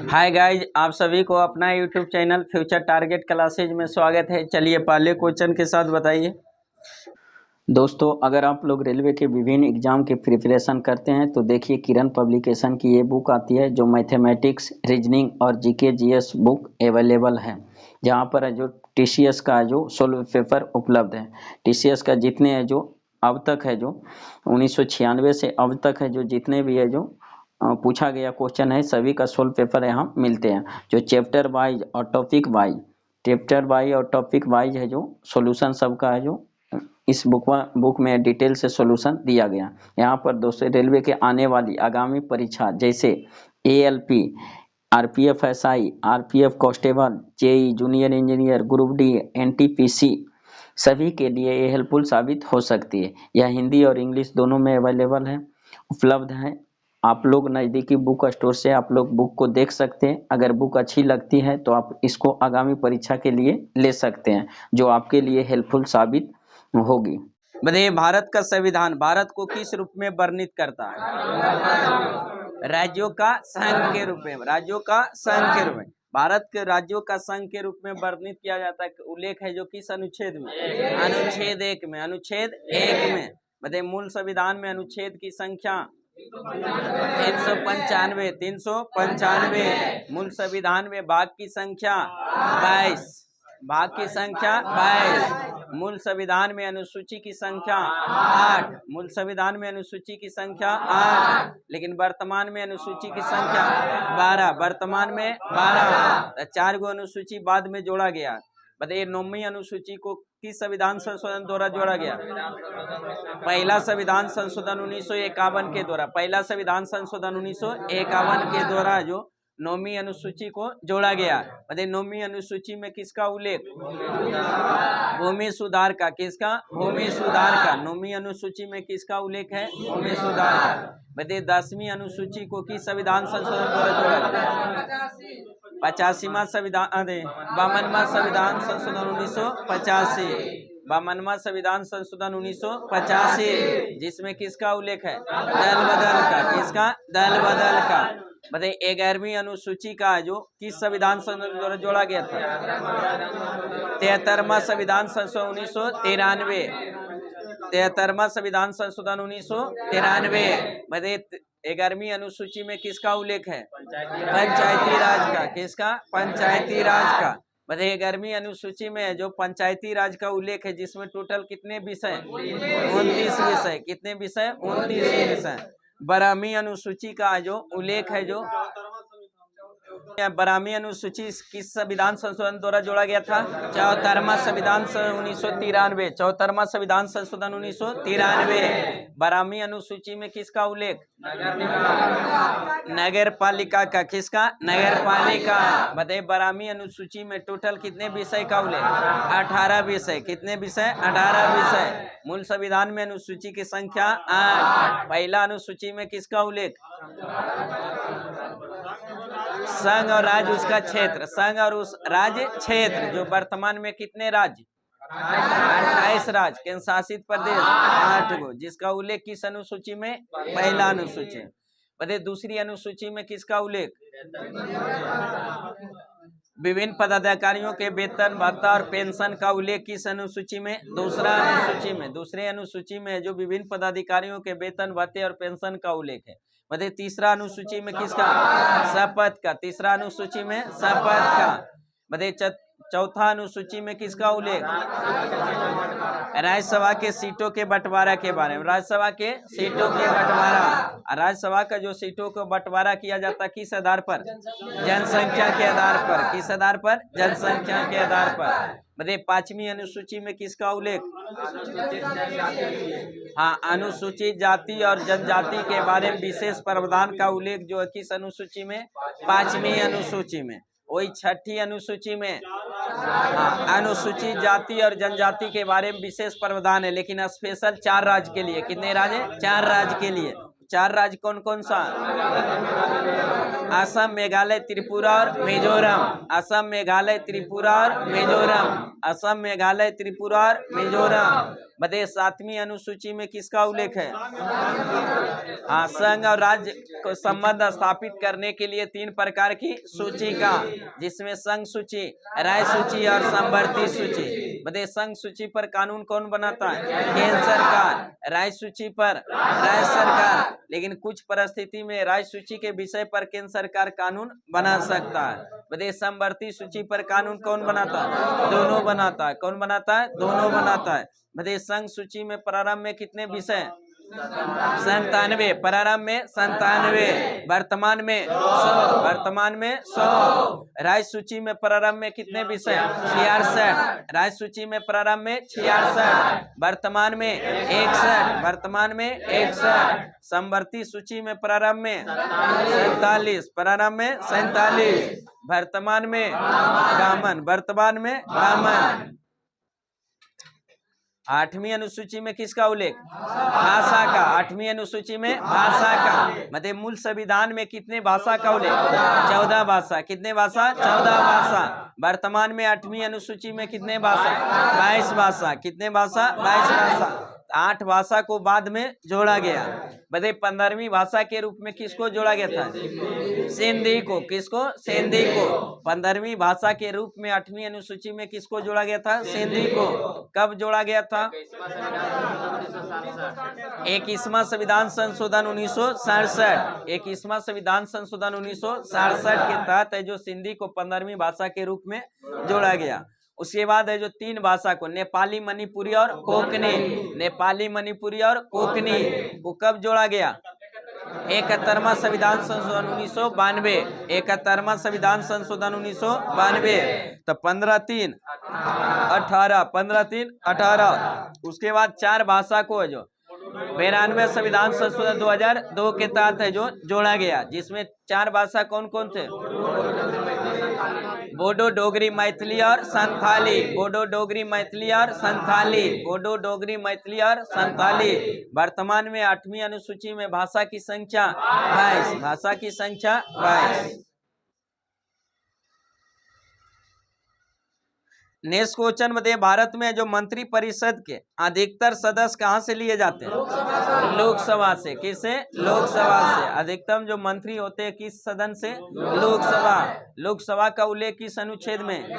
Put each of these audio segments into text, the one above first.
Hi guys, आप सभी को अपना YouTube channel future target classes में स्वागत है। चलिए पहले क्वेश्चन के साथ बताइए। दोस्तों, अगर आप लोग रेलवे के विभिन्न एग्जाम की प्रिपरेशन करते हैं तो देखिए किरण पब्लिकेशन की ये बुक आती है जो मैथमेटिक्स, रीजनिंग और जीके जीएस बुक अवेलेबल है, जहाँ पर जो टीसीएस का जो सोल्व पेपर उपलब्ध है। टीसीएस का जितने है जो अब तक है जो 1996 से अब तक है जो जितने भी है जो पूछा गया क्वेश्चन है सभी का सोल्व पेपर यहाँ मिलते हैं। जो चैप्टर वाइज और टॉपिक वाइज है जो सॉल्यूशन सबका है जो इस बुक में डिटेल से सॉल्यूशन दिया गया। यहाँ पर दोस्तों रेलवे के आने वाली आगामी परीक्षा जैसे ALP, RPF SI, RPF constable, JE junior engineer, group D, NTPC सभी के लिए ये हेल्पफुल साबित हो सकती है। यह हिंदी और इंग्लिश दोनों में अवेलेबल है, उपलब्ध है। आप लोग नज़दीकी बुक स्टोर से आप लोग बुक को देख सकते हैं। अगर बुक अच्छी लगती है तो आप इसको आगामी परीक्षा के लिए ले सकते हैं, जो आपके लिए हेल्पफुल साबित होगी। बताइए, भारत का संविधान भारत को किस रूप में वर्णित करता है? राज्यों का संघ के रूप में। राज्यों का संघ के रूप में भारत के राज्यों का संघ के रूप में वर्णित किया जाता है। उल्लेख है जो किस अनुच्छेद में? अनुच्छेद 1 में। अनुच्छेद 1 में बताइए, मूल संविधान में अनुच्छेद की संख्या 395। मूल संविधान में भाग की संख्या 22। मूल संविधान में अनुसूची की संख्या 8। मूल संविधान में अनुसूची की संख्या 8, लेकिन वर्तमान में अनुसूची की संख्या 12। वर्तमान में 12। 4 गो अनुसूची बाद में जोड़ा गया। बताइए, 9वीं अनुसूची को किस संविधान संशोधन द्वारा जोड़ा गया? पहला संविधान संशोधन 1951 के द्वारा। पहला संविधान संशोधन 1951 के द्वारा जो 9वीं अनुसूची को जोड़ा गया। बताइए, 9वीं अनुसूची में किसका उल्लेख? भूमि सुधार का। किसका? भूमि सुधार का। 9वीं अनुसूची में किसका उल्लेख है? भूमि सुधार का। बताइए, 10वीं अनुसूची को किस संविधान संशोधन द्वारा जोड़ा गया? 85वां संविधान 52वां संविधान संशोधन 1985। 52वां संविधान संशोधन 1985, जिसमें किसका उल्लेख है? दल बदल का। किसका? दल बदल का। बताइए, 11वीं अनुसूची का जो किस संविधान संशोधन द्वारा जोड़ा गया था? 73वां संविधान संशोधन 1993। 73वां संविधान संशोधन 1993। बताइए, 11वीं अनुसूची में किसका उल्लेख है? पंचायती राज का। किसका? पंचायती राज का। बताइए, 11वीं अनुसूची में जो पंचायती राज का उल्लेख है, जिसमें टोटल कितने विषय? 29 विषय। कितने विषय? 29 विषय। 12वीं अनुसूची का जो उल्लेख है जो 12वीं अनुसूची किस संविधान संशोधन द्वारा जोड़ा गया था? 74वां संविधान 1993। 74वां संविधान संशोधन 1993। 12वीं अनुसूची में किसका उल्लेख? नगर पालिका का। किसका? नगर पालिका। बताइए, 12वीं अनुसूची में टोटल कितने विषय का उल्लेख? 18 विषय। कितने विषय? 18 विषय। मूल संविधान में अनुसूची की संख्या 8। पहला अनुसूची में किसका उल्लेख? संघ और राज्य उसका क्षेत्र। संघ और उस राज्य क्षेत्र। जो वर्तमान में कितने राज्य? 28 राज्य। केंद्र शासित प्रदेश 8 गो। जिसका उल्लेख किस अनुसूची में? पहला अनुसूची। बताइए, दूसरी अनुसूची में किसका उल्लेख? विभिन्न पदाधिकारियों के वेतन, भत्ता और पेंशन का उल्लेख किस अनुसूची में? दूसरा अनुसूची में। दूसरे अनुसूची में जो विभिन्न पदाधिकारियों के वेतन, भत्ते और पेंशन का उल्लेख है। बताइए, तीसरा अनुसूची में किसका? शपथ का। तीसरा अनुसूची में शपथ का। बताइए, चौथा अनुसूची में किसका उल्लेख? राज्यसभा के सीटों के बंटवारा के बारे में। राज्यसभा के सीटों के बंटवारा। राज्यसभा का जो सीटों को बंटवारा किया जाता है किस आधार पर? जनसंख्या के आधार पर। किस आधार पर? जनसंख्या के आधार पर। बताइए, 5वीं अनुसूची में किसका उल्लेख? हाँ, अनुसूचित जाति और जनजाति के बारे में विशेष प्रावधान का उल्लेख जो है किस अनुसूची में? 5वीं अनुसूची में। वही 6ठी अनुसूची में अनुसूचित जाति और जनजाति के बारे में विशेष प्रावधान है, लेकिन स्पेशल 4 राज्य के लिए। कितने राज्य? 4 राज्य के लिए। 4 राज्य कौन कौन सा? असम, मेघालय, त्रिपुरा और मिजोरम। असम, मेघालय, त्रिपुरा और मिजोरम। असम, मेघालय, त्रिपुरा और मिजोरम। बताइए 7वीं अनुसूची में किसका उल्लेख है? हाँ, संघ और राज्य को संबंध स्थापित करने के लिए 3 प्रकार की सूची का, जिसमें संघ सूची, राय सूची और समवर्ती सूची। बताइए संघ सूची पर कानून कौन बनाता है? केंद्र सरकार। राय सूची पर राज्य सरकार। लेकिन कुछ परिस्थिति में राय सूची के विषय पर केंद्र सरकार कानून बना सकता है। बताइए समवर्ती सूची पर कानून कौन बनाता है? दोनों बनाता है। कौन बनाता है? दोनों बनाता है। बताइए संघ सूची में प्रारंभ में कितने विषय? 97। प्रारंभ में 97। वर्तमान में 100। वर्तमान में 100। राय सूची में प्रारंभ में कितने विषय? 66। राय सूची में प्रारंभ में 66। वर्तमान में 61। वर्तमान में 61। समवर्ती सूची में प्रारंभ में 47। प्रारंभ में 47। वर्तमान में 52। वर्तमान में 52। 8वीं अनुसूची में किसका उल्लेख? भाषा का। 8वीं अनुसूची में भाषा का। मतलब मूल संविधान में कितने भाषा का उल्लेख? 14 भाषा। कितने भाषा? 14 भाषा। वर्तमान में 8वीं अनुसूची में कितने भाषा? 22 भाषा। कितने भाषा? 22 भाषा। 8 भाषा को बाद में जोड़ा गया। बताइए 15वीं भाषा के रूप में किसको जोड़ा गया था? सिंधी को। किसको? सिंधी को। 15वीं भाषा के रूप में 8वीं अनुसूची में किसको जोड़ा गया था? सिंधी को। कब जोड़ा गया था? 21वां संविधान संशोधन 1967। 21वां संविधान संशोधन 1967 के तहत है जो सिंधी को 15वीं भाषा के रूप में जोड़ा गया। उसके बाद है जो 3 भाषा को, नेपाली, मणिपुरी और कोंकणी। नेपाली, मणिपुरी और कोंकणी को कब जोड़ा गया? 71वां संविधान संशोधन 1992। 71वां संविधान संशोधन 1992। तो 15-3-18। 15-3-18। उसके बाद 4 भाषा को है जो 92 संविधान संशोधन 2002 के तहत है जो जोड़ा गया, जिसमें 4 भाषा कौन कौन थे? बोडो, डोगरी, मैथिली और संथाली। बोडो, डोगरी, मैथिली और संथाली। बोडो, डोगरी, मैथिली और संथाली। वर्तमान में 8वीं अनुसूची में भाषा की संख्या 22। भाषा की संख्या 22। नेक्स्ट क्वेश्चन बताइए, भारत में जो मंत्री परिषद के अधिकतर सदस्य कहाँ से लिए जाते हैं? लोकसभा से। किससे? लोकसभा से। अधिकतम जो मंत्री होते हैं किस सदन से? लोकसभा। लोकसभा का उल्लेख किस अनुच्छेद में?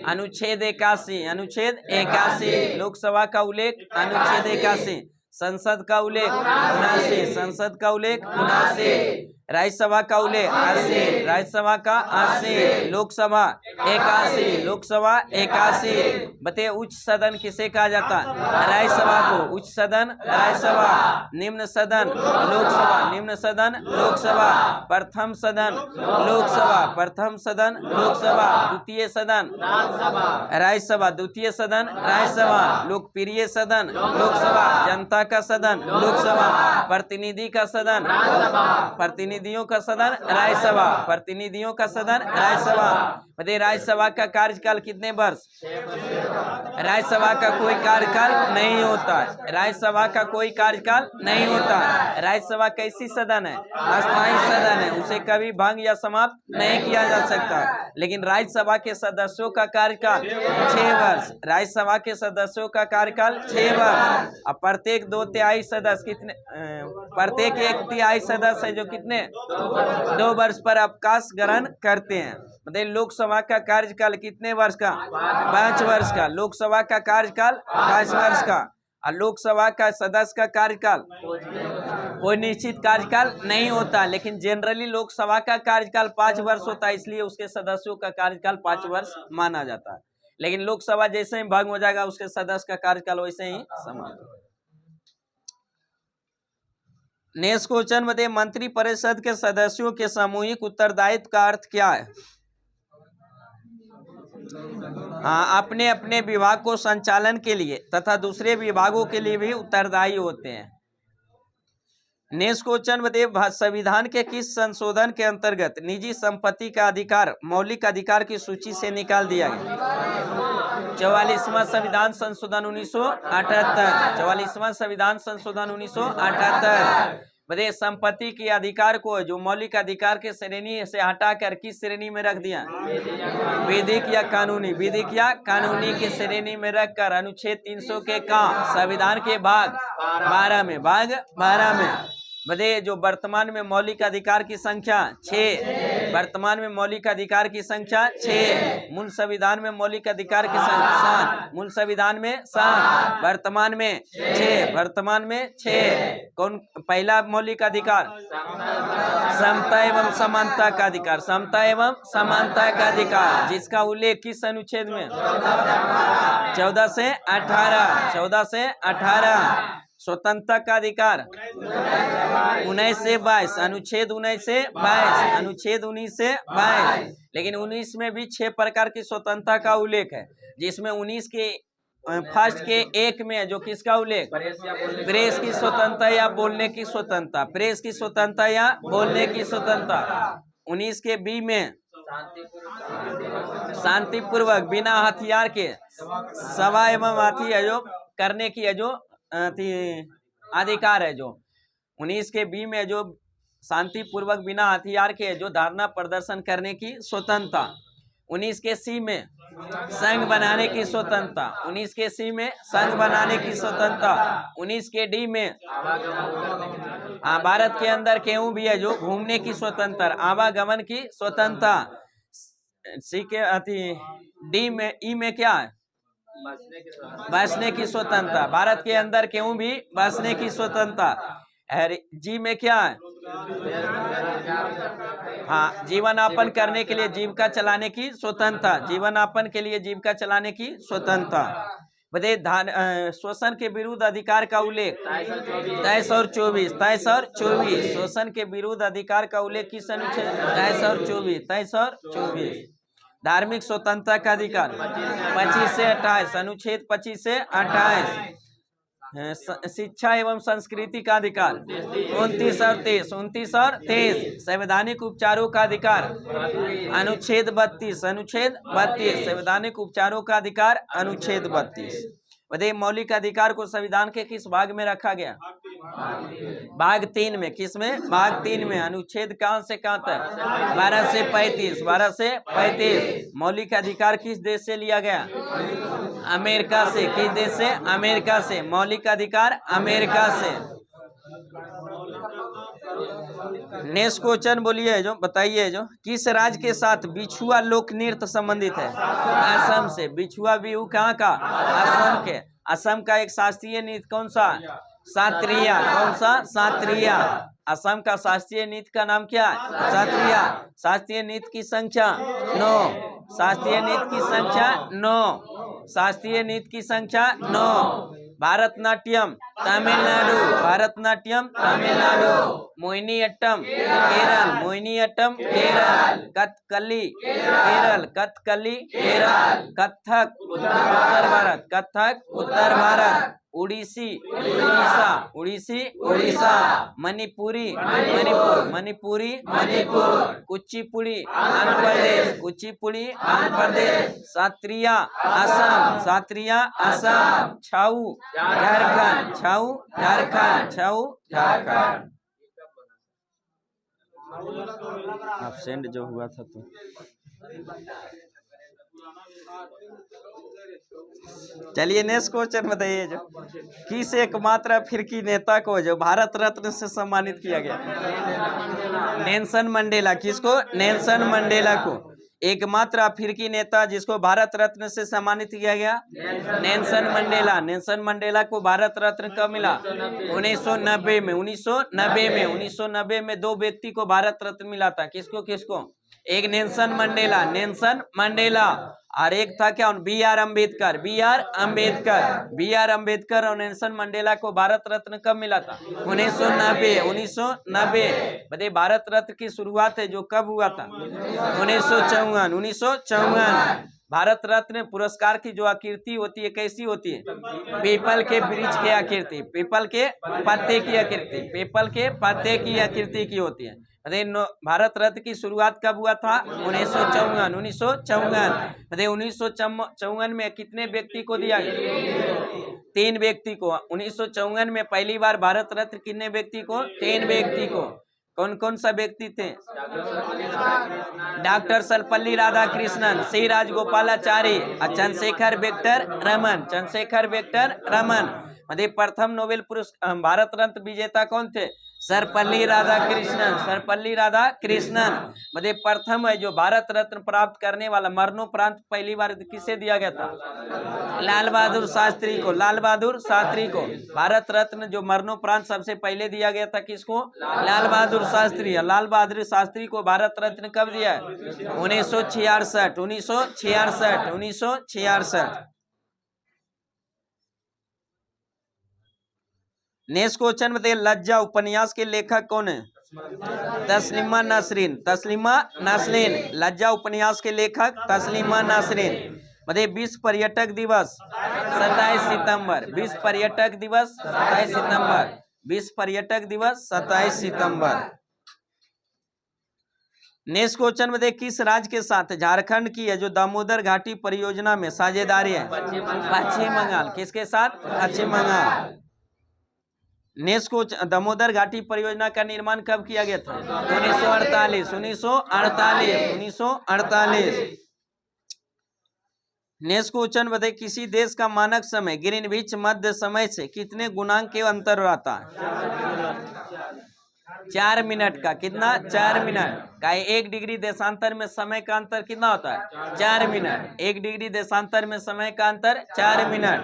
अनुच्छेद 81। अनुच्छेद 81। लोकसभा का उल्लेख अनुच्छेद 81। संसद का उल्लेख 79। संसद का उल्लेख 79। राज्यसभा का उल्लेख 80। राज्यसभा का 80। लोकसभा 81। लोकसभा 81। बताइए उच्च सदन किसे कहा जाता है? राज्यसभा को। उच्च सदन राज्यसभा। निम्न सदन लोकसभा। निम्न सदन लोकसभा। प्रथम सदन लोकसभा। प्रथम सदन लोकसभा। द्वितीय सदन राज्यसभा। द्वितीय सदन राज्यसभा। लोकप्रिय सदन लोकसभा। जनता का सदन लोकसभा। प्रतिनिधि का सदन प्रतिनिधियों का सदन राज्यसभा। प्रतिनिधियों का सदन राज्यसभा। बताइए राज्यसभा का कार्यकाल कितने वर्ष? राज्यसभा का कोई कार्यकाल नहीं होता है। राज्यसभा का कोई कार्यकाल नहीं होता। राज्यसभा कैसी सदन है? अस्थायी सदन है। उसे कभी भंग या समाप्त नहीं किया जा सकता। लेकिन राज्यसभा के सदस्यों का कार्यकाल 6 वर्ष। राज्यसभा के सदस्यों का कार्यकाल 6 वर्ष। अब प्रत्येक 2/3 सदस्य कितने? प्रत्येक 1/3 सदस्य है जो कितने? 2 वर्ष पर अवकाश ग्रहण करते हैं। मतलब लोकसभा का कार्यकाल कितने वर्ष का? 5 वर्ष का। लोकसभा का कार्यकाल 5 वर्ष का। और लोकसभा का सदस्य का कार्यकाल कोई निश्चित कार्यकाल नहीं होता, लेकिन जनरली लोकसभा का कार्यकाल 5 वर्ष होता है, इसलिए उसके सदस्यों का कार्यकाल 5 वर्ष माना जाता है। लेकिन लोकसभा जैसे ही भंग हो जाएगा उसके सदस्य का कार्यकाल वैसे ही समाप्त हो। नेक्स्ट क्वेश्चन बताइए, मंत्री परिषद के सदस्यों के सामूहिक उत्तरदायित्व का अर्थ क्या है? हाँ, अपने अपने विभाग को संचालन के लिए तथा दूसरे विभागों के लिए भी उत्तरदायी होते हैं। नेक्स्ट क्वेश्चन बताइए, संविधान के किस संशोधन के अंतर्गत निजी संपत्ति का अधिकार मौलिक अधिकार की सूची से निकाल दिया गया? 44वां संविधान संशोधन 1978। 44वां संविधान संशोधन 1978। बताइए संपत्ति के अधिकार को जो मौलिक अधिकार के श्रेणी से हटाकर किस श्रेणी में रख दिया? विधिक या कानूनी, विधिक या कानूनी की श्रेणी में रखकर अनुच्छेद 300 के का संविधान के भाग 12 में, भाग 12 में बताइए जो वर्तमान में मौलिक अधिकार की संख्या 6, वर्तमान में मौलिक अधिकार की संख्या 6, मूल संविधान में मौलिक अधिकार की संख्या 7, मूल संविधान में 7, वर्तमान में 6, वर्तमान में 6। कौन पहला मौलिक अधिकार? समता एवं समानता का अधिकार, समता एवं समानता का अधिकार, जिसका उल्लेख किस अनुच्छेद में? 14 से 18, 14 से 18। स्वतंत्रता का अधिकार 19 से 22, अनुच्छेद 19 से 22, अनुच्छेद 19 से 22। लेकिन 19 में भी 6 प्रकार की स्वतंत्रता का उल्लेख है, जिसमें 19 के फर्स्ट के 1 में जो किसका उल्लेख? प्रेस की स्वतंत्रता या बोलने की स्वतंत्रता, प्रेस की स्वतंत्रता या बोलने की स्वतंत्रता। 19 के बी में शांतिपूर्वक बिना हथियार के सभा एवं हाथी जो करने की जो अधिकार है। जो 19 के बी में जो शांतिपूर्वक बिना हथियार के जो धारणा प्रदर्शन करने की स्वतंत्रता। 19 के सी में संघ बनाने की स्वतंत्रता, 19 के सी में संघ बनाने की स्वतंत्रता। 19 के डी में भारत के अंदर केहू भी है जो घूमने की स्वतंत्रता, आवागमन की स्वतंत्रता। सी के डी में ई में क्या है? बसने की स्वतंत्रता, भारत के अंदर केहू भी बसने की स्वतंत्रता। जी में क्या है? हाँ, जीवन यापन करने के लिए जीविका चलाने की स्वतंत्रता, जीवन यापन के लिए जीविका चलाने की स्वतंत्रता। बताइए शोषण के विरुद्ध अधिकार का उल्लेख 23 और 24, 23 और 24। शोषण के विरुद्ध अधिकार का उल्लेख किस अनुच्छेद? 23 और 24, 23 और 24। धार्मिक स्वतंत्रता का अधिकार 25 से 28, अनुच्छेद 25 से 28। शिक्षा एवं संस्कृति का अधिकार 29 और 30, 29 और 30। संवैधानिक उपचारों का अधिकार अनुच्छेद 32, अनुच्छेद 32। संवैधानिक उपचारों का अधिकार अनुच्छेद 32। बताइए मौलिक अधिकार को संविधान के किस भाग में रखा गया? भाग 3 में। किस में? भाग 3 में। अनुच्छेद कहां से कहां तक? 12 से 35, 12 से 35। मौलिक अधिकार किस देश से लिया गया? अमेरिका से। किस देश से? अमेरिका से। मौलिक अधिकार अमेरिका से। नेक्स्ट क्वेश्चन बोलिए, जो बताइए, जो किस राज्य के साथ बिछुआ लोक नृत्य संबंधित है? असम से। बिछुआ बिहू कहाँ का? असम के। असम का एक शास्त्रीय नृत्य कौन सा? सात्रिया। कौन सा? सात्रिया। असम का शास्त्रीय नृत्य का नाम क्या है? सात्रिया। शास्त्रीय नृत्य की संख्या 9। शास्त्रीय नृत्य की संख्या 9। शास्त्रीय नृत्य की संख्या 9। भारतनाट्यम तमिलनाडु। भारतनाट्यम तमिलनाडु। मोहिनीअट्टम केरल। मोहिनीअट्टम केरल। कथकली केरल। कथकली केरल। कथक उत्तर भारत। कथक उत्तर भारत। उड़ीसी उड़ीसा। उड़ीसी उड़ीसा। मणिपुरी मणिपुर। मणिपुरी मणिपुर। कुचिपुड़ी आंध्र प्रदेश। कुचिपुड़ी आंध्र प्रदेश। सात्रिया असम। सात्रिया असम। छाऊ झारखंड। छाऊ झारखंड। छाऊ झारखंड। एब्सेंट जो हुआ था तो चलिए नेक्स्ट क्वेश्चन बताइए, जो किस एकमात्र अफ्रीकी नेता को जो भारत रत्न से सम्मानित किया गया? Nelson Mandela. किसको? नेल्सन मंडेला को। एकमात्र अफ्रीकी नेता जिसको भारत रत्न से सम्मानित किया गया? Nelson Mandela. नेल्सन मंडेला को भारत रत्न कब मिला? 1990 में। 1990 में। 1990 में 2 व्यक्ति को भारत रत्न मिला था। किसको किसको? एक नेल्सन मंडेला। Nelson Mandela. और एक था क्या? B R Ambedkar. B R Ambedkar. B R Ambedkar और नेल्सन मंडेला को भारत रत्न कब मिला था? 1990। 1990। बताइए भारत रत्न की शुरुआत है जो कब हुआ था? 1954। 1954। भारत रत्न पुरस्कार की जो आकृति होती है कैसी होती है? पीपल के वृक्ष की आकृति, पीपल के पत्ते की आकृति, पीपल के पत्ते की आकृति की होती है। भारत रत्न की शुरुआत कब हुआ था? 1954। 1954 में कितने व्यक्ति को दिया गया? 3 व्यक्ति को। 1954 में पहली बार भारत रत्न कितने व्यक्ति को? 3 व्यक्ति को। कौन कौन सा व्यक्ति थे? डॉक्टर सर्वपल्ली राधाकृष्णन, सी राजगोपालाचारी और चंद्रशेखर वेंकट रमन। चंद्रशेखर वेंकट रमन। प्रथम नोबेल पुरस्कार भारत रत्न विजेता कौन थे? सर्वपल्ली राधाकृष्णन। सर्वपल्ली राधाकृष्णन प्रथम है जो भारत रत्न प्राप्त करने वाला। मरणोपरांत पहली बार किसे दिया गया था? लाल बहादुर शास्त्री को। लाल बहादुर शास्त्री को भारत रत्न जो मरणोपरांत सबसे पहले दिया गया था किसको? लाल बहादुर शास्त्री। लाल बहादुर शास्त्री को भारत रत्न कब दिया है? 1966। 1966। 1966। नेक्स्ट क्वेश्चन बताइए, लज्जा उपन्यास के लेखक कौन है? तस्लीमा नसरीन। तस्लीमा नसरीन। लज्जा उपन्यास के लेखक तस्लीमा नसरीन। विश्व पर्यटक दिवस 27 सितंबर। विश्व पर्यटक दिवस 27 सितंबर। विश्व पर्यटक दिवस 27 सितंबर। नेक्स्ट क्वेश्चन में किस राज्य के साथ झारखंड की है जो दामोदर घाटी परियोजना में साझेदारी है? पश्चिम बंगाल। किसके साथ? पश्चिम बंगाल। नेक्स्ट क्वेश्चन, दामोदर घाटी परियोजना का निर्माण कब किया गया था? 1948। 1948। 1948। नेक्स्ट क्वेश्चन बताइए, किसी देश का मानक समय ग्रीनविच मध्य समय से कितने गुणांक के अंतर रहता है? 4 मिनट का। कितना? 4 मिनट का। 1 डिग्री देशांतर में समय का अंतर कितना होता है? 4 मिनट। 1 डिग्री देशांतर में समय का अंतर 4 मिनट।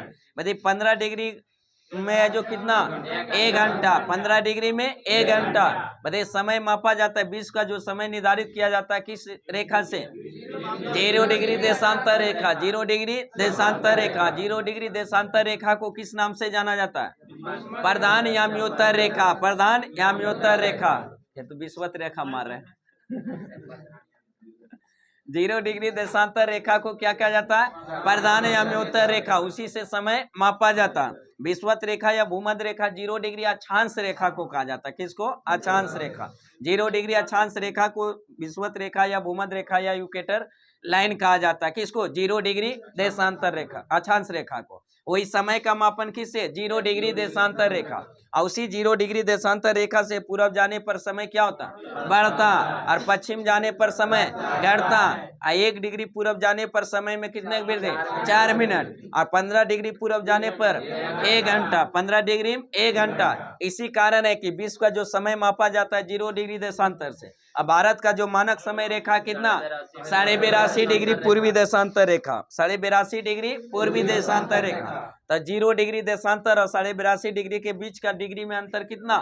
15 डिग्री में जो कितना? 1 घंटा। 15 डिग्री में 1 घंटा। बताइए समय मापा जाता है, विश्व का जो समय निर्धारित किया जाता है किस रेखा से? 0 डिग्री देशांतर रेखा। 0 डिग्री देशांतर रेखा। 0 डिग्री देशांतर रेखा को किस नाम से जाना जाता है? प्रधान याम्योत्तर रेखा। प्रधान याम्योत्तर रेखा। ये तो विषुवत रेखा मार रहे हैं। 0 डिग्री देशांतर रेखा को क्या कहा जाता है? प्रधान याम्योत्तर रेखा। उसी से समय मापा जाता है। विषुवत रेखा या भूमध्य रेखा 0 डिग्री अक्षांश रेखा को कहा जाता है। किसको? अक्षांश रेखा। 0 डिग्री अक्षांश रेखा को विषुवत रेखा या भूमध्य रेखा या इक्वेटर लाइन कहा जाता है। किसको? 0 डिग्री देशांतर रेखा, अक्षांश रेखा को। वही समय का मापन किससे? 0 डिग्री देशांतर रेखा। और उसी 0 डिग्री देशांतर रेखा से पूरब जाने पर समय क्या होता? बढ़ता। और पश्चिम जाने पर समय घटता। 1 डिग्री पूरब जाने पर समय में कितने वृद्धि? 4 मिनट। और 15 डिग्री पूरब जाने पर 1 घंटा। 15 डिग्री 1 घंटा। इसी कारण है कि विश्व का जो समय मापा जाता है 0 डिग्री देशांतर से। अब भारत का जो मानक समय रेखा कितना? 82.5 डिग्री पूर्वी देशांतर रेखा। 82.5 डिग्री पूर्वी देशांतर रेखा। तो 0 डिग्री देशांतर और 82.5 डिग्री के बीच का डिग्री में अंतर कितना?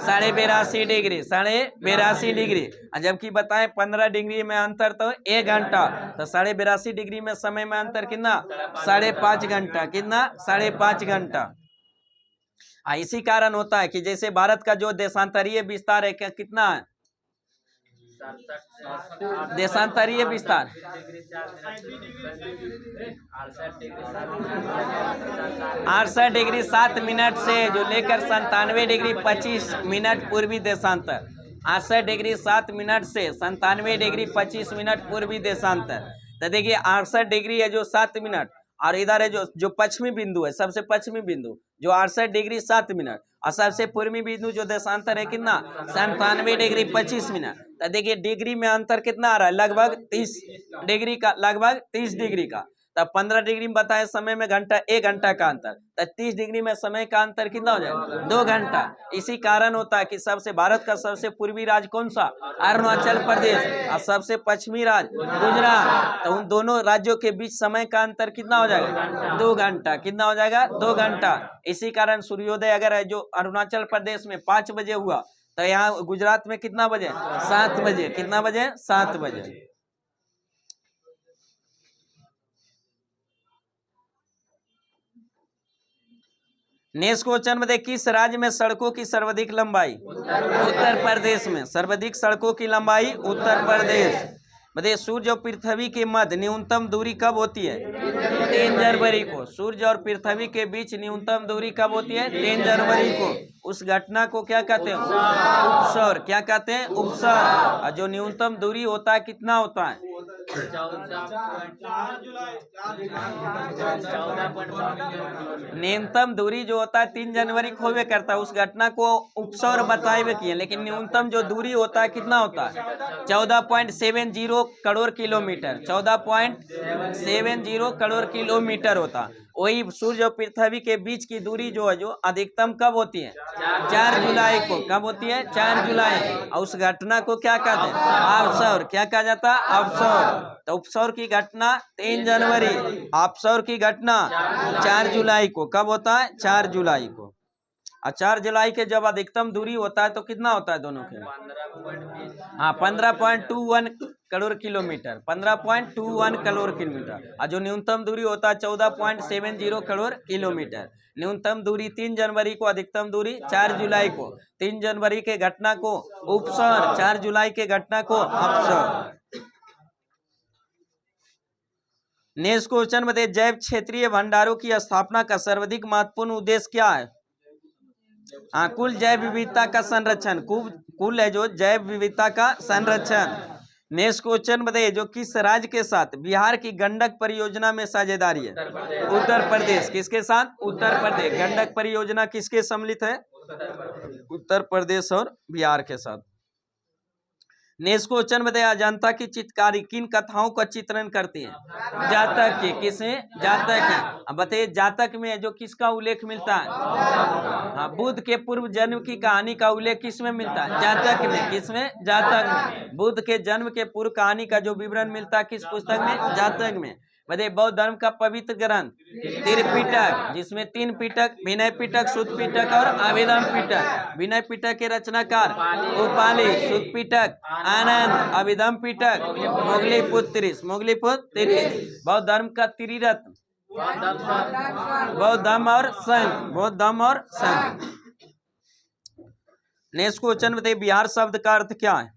82.5 डिग्री। 82.5 डिग्री। जबकि बताएं 15 डिग्री में अंतर तो 1 घंटा। तो 82.5 डिग्री में समय में अंतर कितना? 5.5 घंटा। कितना? 5.5 घंटा। इसी कारण होता है कि जैसे भारत का जो देशांतरीय विस्तार है कितना है? देशांतरीय विस्तार 68 डिग्री 7 मिनट से जो लेकर 97 डिग्री 25 मिनट पूर्वी देशांतर। 68 डिग्री 7 मिनट से 97 डिग्री 25 मिनट पूर्वी देशांतर। तो देखिए 68 डिग्री है जो 7 मिनट, और इधर है जो पश्चिमी बिंदु है, सबसे पश्चिमी बिंदु जो 68 डिग्री 7 मिनट, और सबसे पूर्वी बिंदु जो देशांतर है कितना? 97 डिग्री 25 मिनट। तो देखिए डिग्री में अंतर कितना आ रहा है? लगभग 30 डिग्री का। लगभग 30 डिग्री का। तब 15 डिग्री में बताए समय में घंटा 1 घंटा का अंतर। तो 30 डिग्री में समय का अंतर कितना हो जाएगा? 2 घंटा। इसी कारण होता है कि सबसे भारत का सबसे पूर्वी राज्य कौन सा? अरुणाचल प्रदेश। और सबसे पश्चिमी राज्य गुजरात। तो उन दोनों राज्यों के बीच समय का अंतर कितना हो जाएगा? 2 घंटा। कितना हो जाएगा? 2 घंटा। इसी कारण सूर्योदय अगर है जो अरुणाचल प्रदेश में 5 बजे हुआ तो यहाँ गुजरात में कितना बजे? 7 बजे। कितना बजे? 7 बजे। नेक्स्ट क्वेश्चन में देखिए, किस राज्य में सड़कों की सर्वाधिक लंबाई? उत्तर प्रदेश में। सर्वाधिक सड़कों की लंबाई उत्तर प्रदेश। बताइए सूर्य और पृथ्वी के मध्य न्यूनतम दूरी कब होती है? 3 जनवरी को। सूर्य और पृथ्वी के बीच न्यूनतम दूरी कब होती है? 3 जनवरी को। उस घटना को क्या कहते हैं? उपसौर। क्या कहते हैं? उपसौर। और जो न्यूनतम दूरी होता है कितना होता है? 4 जुलाई। न्यूनतम दूरी जो होता है 3 जनवरी को होवे करता है। उस घटना को उपसौर बताए किए, लेकिन न्यूनतम जो दूरी होता है कितना होता है? 14.70 करोड़ किलोमीटर। 14.70 करोड़ किलोमीटर होता है। वही सूर्य और पृथ्वी के बीच की दूरी जो है जो अधिकतम कब होती है? 4 जुलाई को। कब होती है? 4 जुलाई। और उस घटना को क्या कहते हैं? अवसौर। क्या कहा जाता है? अवसौर। तो उपसौर की घटना 3 जनवरी, अवसौर की घटना 4 जुलाई को। कब होता है? 4 जुलाई को। और 4 जुलाई के जब अधिकतम दूरी होता है तो कितना होता है दोनों के? 15.21 करोड़ किलोमीटर। 15.21 करोड़ किलोमीटर। और जो न्यूनतम दूरी होता है 14.70 करोड़ किलोमीटर। न्यूनतम दूरी 3 जनवरी को, अधिकतम दूरी 4 जुलाई को। 3 जनवरी के घटना को उपसौर, 4 जुलाई के घटना को अवसौर। नेक्स्ट क्वेश्चन बताइए, जैव क्षेत्रीय भंडारों की स्थापना का सर्वाधिक महत्वपूर्ण उद्देश्य क्या है? कुल जैव विविधता का संरक्षण। कुल है जो जैव विविधता का संरक्षण। नेक्स्ट क्वेश्चन बताइए, जो किस राज्य के साथ बिहार की गंडक परियोजना में साझेदारी है? उत्तर प्रदेश। किसके साथ? उत्तर प्रदेश। गंडक परियोजना किसके सम्मिलित है? उत्तर प्रदेश और बिहार के साथ। नेक्स्ट क्वेश्चन बताइए, अजंता की चित्रकारी किन कथाओं का चित्रण करती है? जातक की। किसे? जातक है। अब बताइए, जातक में जो किसका उल्लेख मिलता है? हाँ, बुद्ध के पूर्व जन्म की कहानी का उल्लेख किसमें मिलता है? जातक में। किसमें? जातक में। बुद्ध के जन्म के पूर्व कहानी का जो विवरण मिलता है किस पुस्तक में? जातक में। बताइए, बौद्ध धर्म का पवित्र ग्रंथ त्रिपिटक, जिसमें 3 पिटक, विनय पिटक, सुत्त पिटक और अभिधम पिटक। विनय पिटक के रचनाकार उपाली, सुत्त पिटक आनंद, अभिधम पिटक मोगलीपुत्र। बौद्ध धर्म का त्रिरत्न बौद्ध धर्म और संघ। बौद्ध धर्म और संघ। नेक्स्ट क्वेश्चन बताइए, बिहार शब्द का अर्थ क्या है?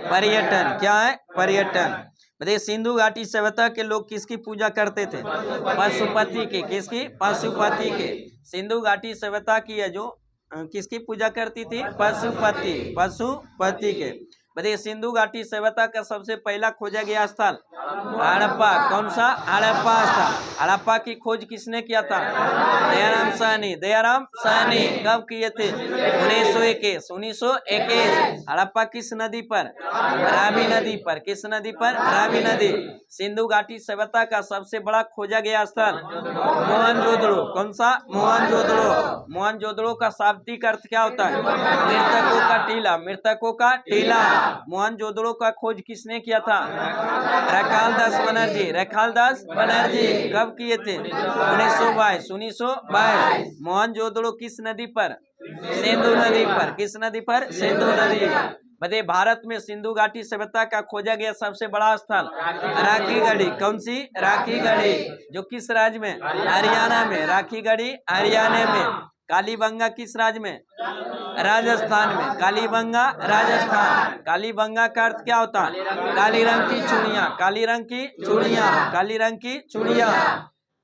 पर्यटन। क्या है? पर्यटन। बताइए, सिंधु घाटी सभ्यता के लोग किसकी पूजा करते थे? पशुपति के। किसकी? पशुपति के। सिंधु घाटी सभ्यता की है जो किसकी पूजा करती थी? पशुपति। पशुपति के। बताइए, सिंधु घाटी सभ्यता का सबसे पहला खोजा गया स्थल हड़प्पा। कौन सा? हड़प्पा स्थल। हड़प्पा की खोज किसने किया था? दयाराम साहनी। दयाराम साहनी। कब किए थे? 1921। हड़प्पा किस नदी पर? रावी नदी पर। किस नदी पर? रावी नदी। सिंधु घाटी सभ्यता का सबसे बड़ा खोजा गया स्थल मोहनजोदड़ो। कौन सा? मोहनजोदड़ो। मोहनजोदड़ो का शाब्दिक अर्थ क्या होता है? मृतकों का टीला। मृतकों का टीला। मोहनजोदड़ो का खोज किसने किया था? रखालदास बनर्जी। रखालदास बनर्जी। कब किए थे? 1922। मोहनजोदड़ो किस नदी पर? सिंधु नदी पर। किस नदी पर? सिंधु नदी। बताइए, भारत में सिंधु घाटी सभ्यता का खोजा गया सबसे बड़ा स्थल राखीगढ़ी। कौन सी? राखीगढ़ी। जो किस राज्य में? हरियाणा में। राखीगढ़ी हरियाणा में। कालीबंगा किस राज्य में? राजस्थान में। कालीबंगा राजस्थान। कालीबंगा का अर्थ क्या होता है? काली रंग की चूड़ियां। काली रंग की चूड़ियां। काली रंग की चूड़ियां।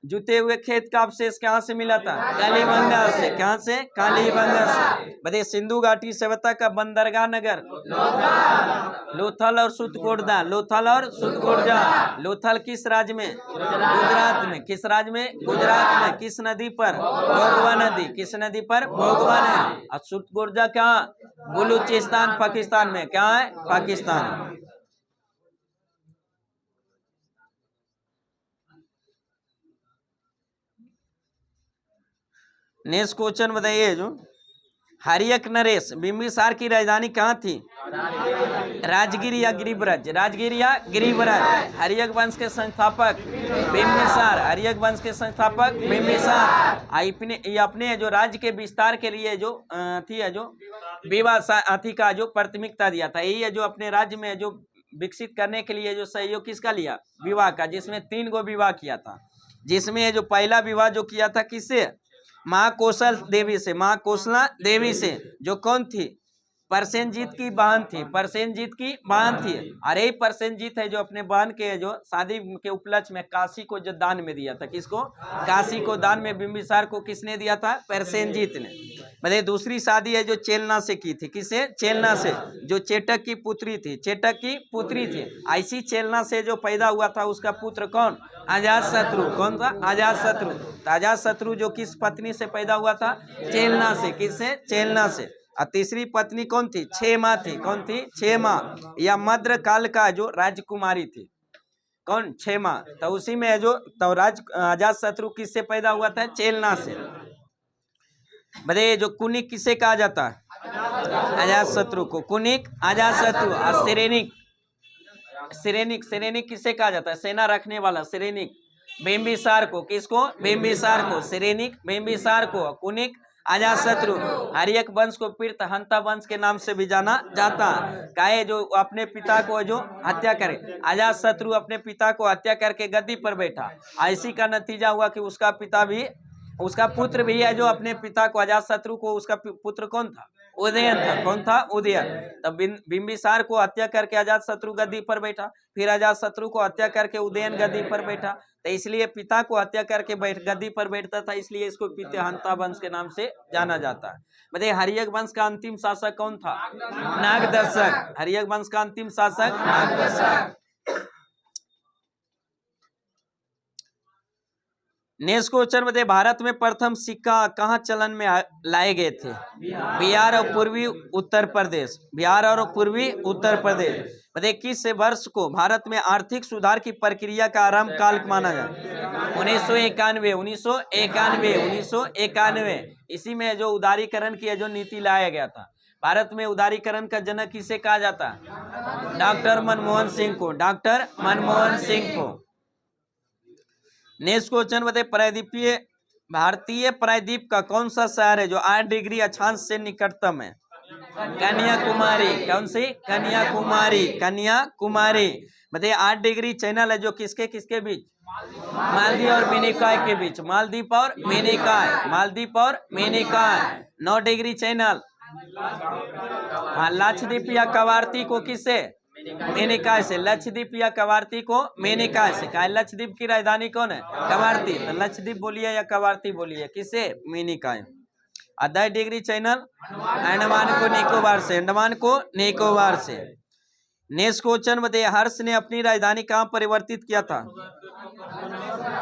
जुते हुए खेत का अवशेष कहाँ से मिला था? कालीबंगा से। कहाँ से? कालीबंगा से। बताइए, सिंधु घाटी सभ्यता का बंदरगाह नगर लोथल और सुतकोटदा। लोथल और सुतकोटदा। लोथल किस राज्य में? गुजरात में। किस राज्य में? गुजरात में। किस नदी पर? भोगवा नदी। किस नदी पर? भोगवा नदी। और सुतकोटदा कहाँ? बलूचिस्तान पाकिस्तान में। क्या है? पाकिस्तान। नेक्स्ट क्वेश्चन बताइए, जो हरियक नरेश बिंबिसार की राजधानी कहाँ थी? राजगीर या गिरिब्रज? राजगीर या गिरिब्रज। हरियक वंश के संस्थापक बिंबिसार। हरियक वंश के संस्थापक बिंबिसार। अपने जो राज्य के विस्तार के लिए जो थी है जो विवाह अथी का जो प्राथमिकता दिया था। यही है जो अपने राज्य में जो विकसित करने के लिए जो सहयोग किसका लिया? विवाह का, जिसमें 3 गो विवाह किया था। जिसमें जो पहला विवाह जो किया था किससे? महाकौशल देवी से। महाकौशला देवी से, जो कौन थी? प्रसेनजीत की बहन थी, प्रसेनजीत की बहन थी। अरे प्रसेनजीत है जो अपने बहन के जो शादी के उपलक्ष्य में काशी को जो दान में दिया था, किसको? काशी को दान में बिंबिसार को किसने दिया था? प्रसेनजीत ने। मतलब दूसरी शादी है जो चेलना से की थी, किसे? चेलना से, जो चेटक की पुत्री थी, चेटक की पुत्री थी। ऐसी चेलना से जो पैदा हुआ था उसका पुत्र कौन? अजातशत्रु। कौन था? अजातशत्रु। तो अजातशत्रु जो किस पत्नी से पैदा हुआ था? चेलना से। किससे? चेलना से। और तीसरी पत्नी कौन थी? क्षेमा थी। कौन थी? क्षेमा, या मद्र काल का जो राजकुमारी थी। कौन? क्षेमा। तो उसी में जो तो अजातशत्रु किससे पैदा हुआ था? चेलना से। बताइए जो कुनिक किसे कहा जाता है? अजातशत्रु को कुनिक, अजातशत्रु। और सिरेनिक, सिरेनिक, सिरेनिक किसे कहा जाता है? सेना रखने वाला सिरेनिक बिंबिसार को। किसको? बिंबिसार को। सिरेनिक बिंबिसार को, कुनिक अजातशत्रु। हर्यक वंश को पीड़ित हंता वंश के नाम से भी जाना जाता है। काहे जो अपने पिता को जो हत्या करे, अजातशत्रु अपने पिता को हत्या करके गद्दी पर बैठा। इसी का नतीजा हुआ कि उसका पिता भी, उसका पुत्र भी है जो अपने पिता को, अजातशत्रु को, उसका पुत्र कौन था? उदयन था। कौन था? उदयन। तब बिंबिसार को हत्या करके अजातशत्रु गद्दी पर बैठा, फिर अजातशत्रु को हत्या करके उदयन गद्दी पर बैठा। तो इसलिए पिता को हत्या करके गद्दी पर बैठता था, इसलिए इसको पितृहंता वंश के नाम से जाना जाता है। बताइए हर्यक वंश का अंतिम शासक कौन था? नागदर्शक। हर्यक वंश का अंतिम शासक नागदर्शक। नेक्स्ट क्वेश्चन बताइए भारत में प्रथम सिक्का कहाँ चलन में लाए गए थे? बिहार और पूर्वी उत्तर प्रदेश। बिहार और पूर्वी उत्तर प्रदेश। बताइए किस वर्ष को भारत में आर्थिक सुधार की प्रक्रिया का आरंभ काल माना जाए? 1991, 1991, 1991। इसी में जो उदारीकरण की जो नीति लाया गया था। भारत में उदारीकरण का जनक किसे कहा जाता है? डॉक्टर मनमोहन सिंह को। डॉक्टर मनमोहन सिंह को। नेक्स्ट क्वेश्चन बताइए प्रायद्वीपीय, भारतीय प्रायद्वीप का कौन सा शहर है जो 8 डिग्री अक्षांश से निकटतम है? कन्याकुमारी। कौन सी? कन्याकुमारी। कन्याकुमारी। बताइए 8 डिग्री चैनल है जो किसके किसके बीच? मालदीव और मिनिकॉय के बीच। मालदीव और मिनिकॉय। मालदीव और मिनिकॉय। 9 डिग्री चैनल लक्षद्वीप या कवारती को किससे? मेनिकाय से। लक्षद्वीप या कवारती को मेनिकाय से। कहा लक्षद्वीप की राजधानी कौन है? कवारती। तो लक्षद्वीप बोलिए या कवारती बोलिए, किससे? मेनिकाय। 10 डिग्री चैनल अंडमान को निकोबार से। अंडमान को निकोबार से। नेक्स्ट क्वेश्चन बताइए हर्ष ने अपनी राजधानी कहाँ परिवर्तित किया था?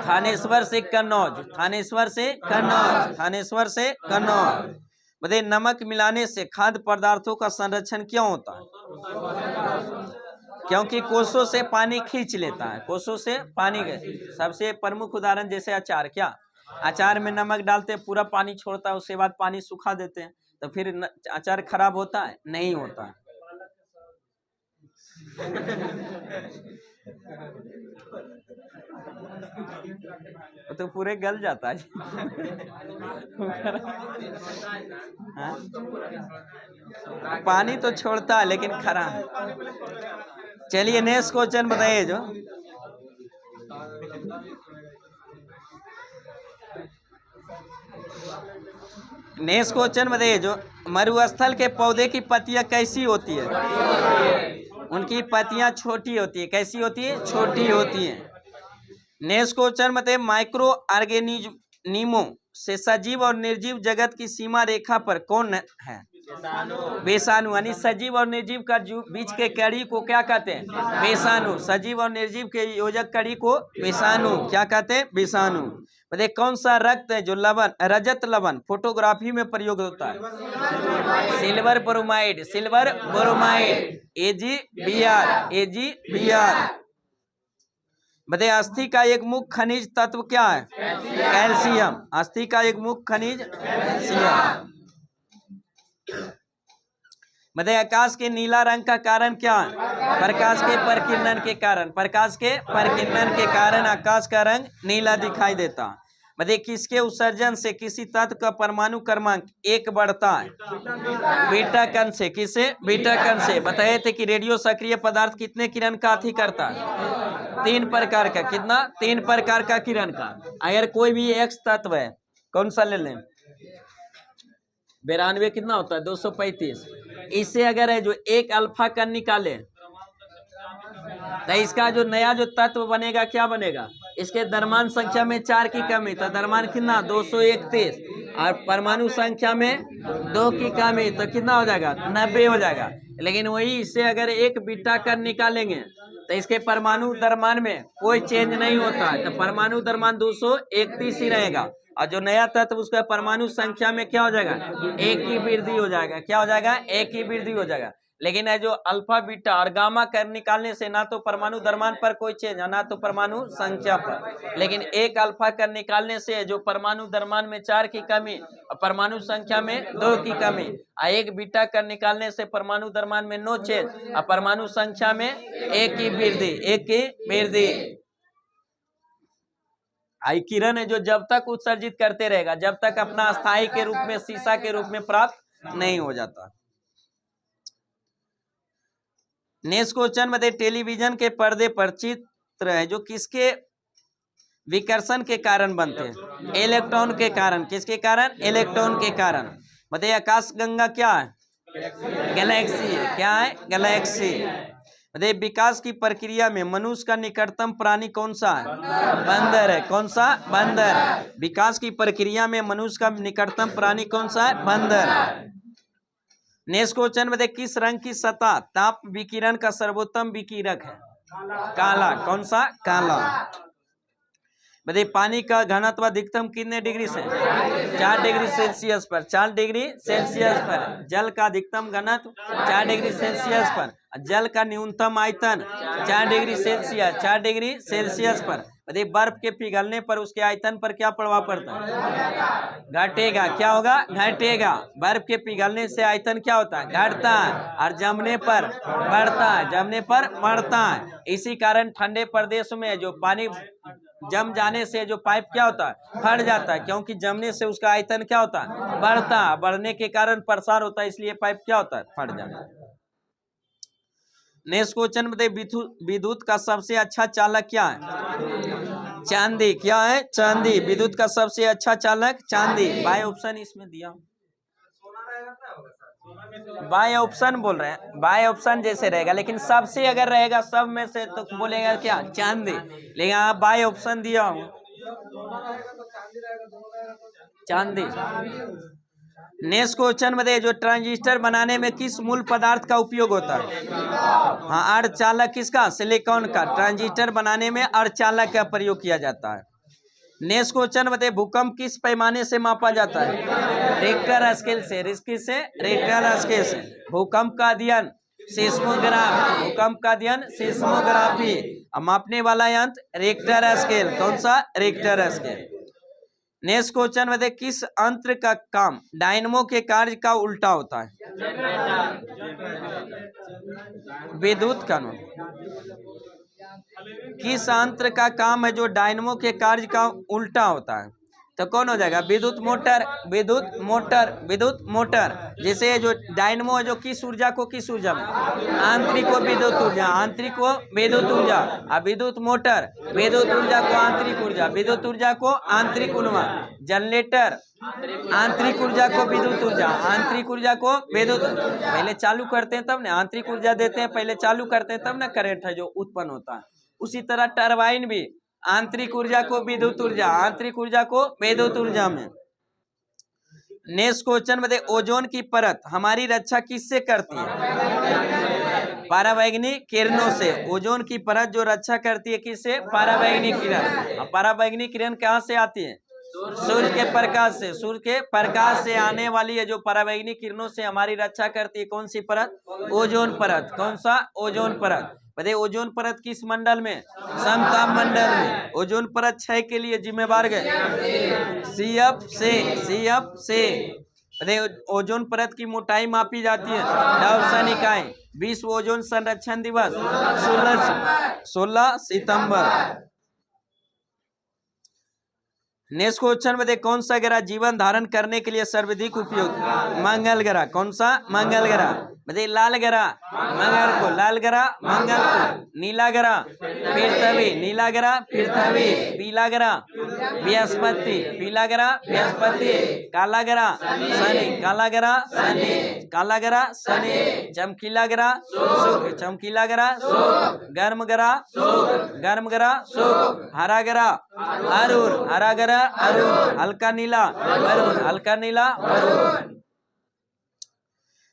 थानेश्वर से कन्नौज। थानेश्वर से कन्नौज। थानेश्वर से कन्नौज। बताइए नमक मिलाने से खाद्य पदार्थों का संरक्षण क्यों होता है? क्योंकि कोसों से पानी खींच लेता है। कोसों से पानी। सबसे प्रमुख उदाहरण जैसे अचार। क्या अचार में नमक डालते हैं, पूरा पानी छोड़ता है, उसके बाद पानी सुखा देते हैं, तो फिर अचार खराब होता है? नहीं होता है। तो पूरे गल जाता है। हाँ? पानी तो छोड़ता है लेकिन खराब। चलिए नेक्स्ट क्वेश्चन बताइए जो नेक्स्ट क्वेश्चन बताइए जो मरुस्थल के पौधे की पत्तियां कैसी होती है? उनकी पत्तियां छोटी होती है। कैसी होती है? छोटी होती है। नेक्स्ट क्वेश्चन बताइए माइक्रो ऑर्गेनिज्मों से सजीव और निर्जीव जगत की सीमा रेखा पर कौन है? विषाणु। यानी सजीव और निर्जीव का बीच के कड़ी को क्या कहते हैं? विषाणु। सजीव और निर्जीव के योजक कड़ी को विषाणु क्या कहते हैं? विषाणु। बताइए कौन सा रक्त है जो लवण, रजत लवण फोटोग्राफी में प्रयोग होता है? Silver bromide. Silver bromide. AgBr। AgBr। बताइए अस्थि का एक मुख्य खनिज तत्व क्या है? कैल्शियम। अस्थि का एक मुख्य खनिज कैल्शियम। बताइए आकाश के नीला रंग का कारण क्या है? प्रकाश के परिकिरण के कारण। प्रकाश के परिकिरण के कारण आकाश का रंग नीला दिखाई देता है। बताइए किसके उत्सर्जन से किसी तत्व का परमाणु क्रमांक 1 बढ़ता है? बीटा कण से। किससे? बीटा कण से। बताए थे कि रेडियो सक्रिय पदार्थ कितने किरण का अति करता है? 3 प्रकार का। कितना? 3 प्रकार का किरण का। अगर कोई भी X तत्व है, कौन सा ले लें? 92 कितना होता है? 235। इससे अगर है जो एक अल्फा कण निकाले तो इसका जो नया जो तत्व बनेगा क्या बनेगा, इसके द्रव्यमान संख्या में 4 की कमी, तो द्रव्यमान कितना 231, और परमाणु संख्या में 2 की कमी, तो कितना हो जाएगा 90 हो जाएगा। लेकिन वही इससे अगर एक बीटा कण निकालेंगे तो इसके परमाणु द्रव्यमान में कोई चेंज नहीं होता है, तो परमाणु द्रव्यमान 231 ही रहेगा, और जो नया तत्व उसका परमाणु संख्या में क्या हो जाएगा, 1 की वृद्धि हो जाएगा। क्या हो जाएगा, 1 की वृद्धि हो जाएगा। लेकिन है जो अल्फा बीटा और गामा कर निकालने से ना तो परमाणु द्रव्यमान पर कोई चेंज है ना तो परमाणु संख्या पर, लेकिन एक अल्फा कर निकालने से जो परमाणु द्रव्यमान में 4 की कमी और परमाणु संख्या में 2 की कमी, और एक बीटा कर निकालने से परमाणु द्रव्यमान में नो चेंज और परमाणु संख्या में 1 की वृद्धि, 1 की वृद्धि। आई किरण है जो जब तक उत्सर्जित करते रहेगा जब तक अपना अस्थायी के रूप में शीशा के रूप में प्राप्त नहीं हो जाता। नेक्स्ट क्वेश्चन मध्ये टेलीविजन के पर्दे पर चित्र है जो किसके विकर्षण के कारण बनते हैं, इलेक्ट्रॉन के कारण। किसके कारण, इलेक्ट्रॉन के कारण। बताइए आकाश गंगा क्या है, गैलेक्सी है। क्या है, गैलेक्सी। बताइए विकास की प्रक्रिया में मनुष्य का निकटतम प्राणी कौन सा है, बंदर है। कौन सा, बंदर। विकास की प्रक्रिया में मनुष्य का निकटतम प्राणी कौन सा है, बंदर। नेक्स्ट क्वेश्चन में किस रंग की सतह ताप विकिरण का सर्वोत्तम विकिरक है, काला। कौन सा, काला। बताइए पानी का घनत्व अधिकतम कितने डिग्री से, 4 डिग्री सेल्सियस पर। 4 डिग्री सेल्सियस पर। जल का अधिकतम घनत्व 4 डिग्री सेल्सियस पर। जल का न्यूनतम आयतन 4 डिग्री सेल्सियस, 4 डिग्री सेल्सियस पर। बताइए बर्फ के पिघलने पर उसके आयतन पर क्या प्रभाव पड़ता है, घटेगा। क्या होगा, घटेगा। बर्फ के पिघलने से आयतन क्या होता है, घटता है, और जमने पर बढ़ता है, जमने पर बढ़ता है। इसी कारण ठंडे प्रदेश में जो पानी जम जाने से जो पाइप क्या होता है, फट जाता है, क्योंकि जमने से उसका आयतन क्या होता है, बढ़ता है। बढ़ने के कारण प्रसार होता है, इसलिए पाइप क्या होता है, फट जाता है। नेक्स्ट क्वेश्चन बताइए विद्युत का सबसे अच्छा चालक क्या है, चांदी। क्या है, चांदी। विद्युत का सबसे अच्छा चालक चांदी। बाय ऑप्शन इसमें दिया, बाय ऑप्शन बोल रहे हैं, बाय ऑप्शन जैसे रहेगा, लेकिन सबसे अगर रहेगा सब में से तो बोलेगा क्या, चांदी। लेकिन आप बाय ऑप्शन दिया हूं, चांदी। नेक्स्ट क्वेश्चन में जो ट्रांजिस्टर बनाने में किस मूल पदार्थ का उपयोग होता है, हाँ अर्धचालक। किसका, सिलिकॉन का। ट्रांजिस्टर बनाने में अर्धचालक का प्रयोग किया जाता है। नेक्स्ट क्वेश्चन बताइए भूकंप किस पैमाने से मापा जाता है, रिक्टर स्केल से। किससे, रिक्टर स्केल से। भूकंप का अध्ययन सिस्मोग्राफ, भूकंप का अध्ययन सिस्मोग्राफी। मापने वाला यंत्र रिक्टर स्केल। कौन सा, रिक्टर स्केल। नेक्स्ट क्वेश्चन बताइए किस यंत्र का काम डायनमो के कार्य का उल्टा होता है, विद्युत कानून। किस यंत्र का काम है जो डायनमो के कार्य का उल्टा होता है, तो कौन हो जाएगा, विद्युत मोटर। विद्युत मोटर, विद्युत मोटर। जैसे जो डायनमो है जो किस ऊर्जा को किस ऊर्जा में, आंतरिक को विद्युत ऊर्जा, आंतरिक को विद्युत ऊर्जा। और विद्युत मोटर विद्युत ऊर्जा को आंतरिक ऊर्जा, विद्युत ऊर्जा को आंतरिक ऊर्जा। जनरेटर आंतरिक ऊर्जा को विद्युत ऊर्जा, आंतरिक ऊर्जा को विद्युत। पहले चालू करते हैं तब ना आंतरिक ऊर्जा देते हैं, पहले चालू करते हैं तब ना करंट है जो उत्पन्न होता है। उसी तरह टरबाइन भी आंतरिक ऊर्जा को विद्युत ऊर्जा, आंतरिक ऊर्जा को विद्युत ऊर्जा में। नेक्स्ट क्वेश्चन में ओजोन की परत हमारी रक्षा किससे करती है, परावैंगनिक किरणों से। ओजोन की परत जो रक्षा करती है किससे, परावैंगनिक किरण। परावैंगनिक किरण कहाँ से आती है, सूर्य के प्रकाश से। सूर्य के प्रकाश से आने वाली है जो परावैंगनिक किरणों से हमारी रक्षा करती है, कौन सी परत, ओजोन परत। कौन सा, ओजोन परत। बताइए ओजोन परत किस मंडल में, समताप मंडल में। ओजोन परत क्षय के लिए जिम्मेवार गए, CF से। बताइए ओजोन परत की मोटाई मापी जाती है, डॉल्सन इकाई। विश्व ओजोन संरक्षण दिवस 16 सितंबर। नेक्स्ट क्वेश्चन में कौन सा ग्रह जीवन धारण करने के लिए सर्वाधिक उपयोगी, मंगल ग्रह। कौन सा, मंगल ग्रह। बताइए लाल ग्रह मंगल को, लाल ग्रह मंगल को। नीला ग्रह पृथ्वी, नीला ग्रह पृथ्वी, पीला ग्रह बृहस्पति, पीला ग्रह बृहस्पति, काला ग्रह शनि, काला ग्रह शनि, काला ग्रह शनि, चमकीला ग्रह शुक्र, चमकीला ग्रह शुक्र, गर्म ग्रह शुक्र, गर्म ग्रह शुक्र, हरा ग्रह अरुण, हरा ग्रह अरुण, हल्का नीला वरुण, हल्का नीला वरुण।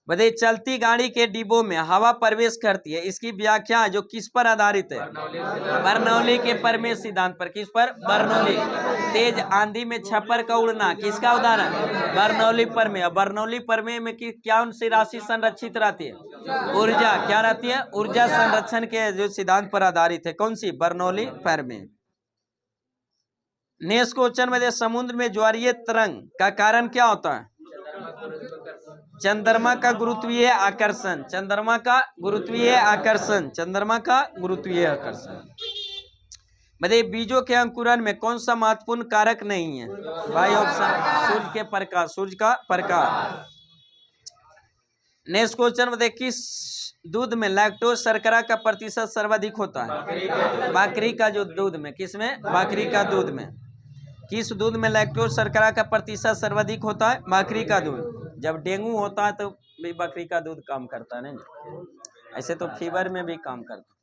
बताइए चलती गाड़ी के डिब्बों में हवा प्रवेश करती है, इसकी व्याख्या जो किस पर आधारित है? बर्नौली के प्रमेय सिद्धांत पर। किस पर? बर्नौली। तेज आंधी में छप्पर का उड़ना किसका उदाहरण? बर्नौली प्रमेय। बर्नौली प्रमेय में क्या सी राशि संरक्षित रहती है? ऊर्जा। क्या रहती है? ऊर्जा संरक्षण के जो सिद्धांत पर आधारित है। कौन सी? बर्नौली प्रमेय। नेक्स्ट क्वेश्चन में समुद्र में ज्वारीय तरंग का कारण क्या होता है? चंद्रमा का गुरुत्वीय आकर्षण, चंद्रमा का गुरुत्वीय आकर्षण, चंद्रमा का गुरुत्वीय आकर्षण। बताइए बीजों के अंकुरण में कौन सा महत्वपूर्ण कारक नहीं है? भाई ऑप्शन सूर्य के प्रकाश, सूर्य का प्रकाश। नेक्स्ट क्वेश्चन बताइए किस दूध में लैक्टोज शर्करा का प्रतिशत सर्वाधिक होता है? बकरी का जो दूध में, किसमें? बकरी का दूध में। किस दूध में लैक्टोज शर्करा का प्रतिशत सर्वाधिक होता है? बकरी का दूध। जब डेंगू होता है तो भी बकरी का दूध काम करता है, नहीं ऐसे तो फीवर में भी काम करता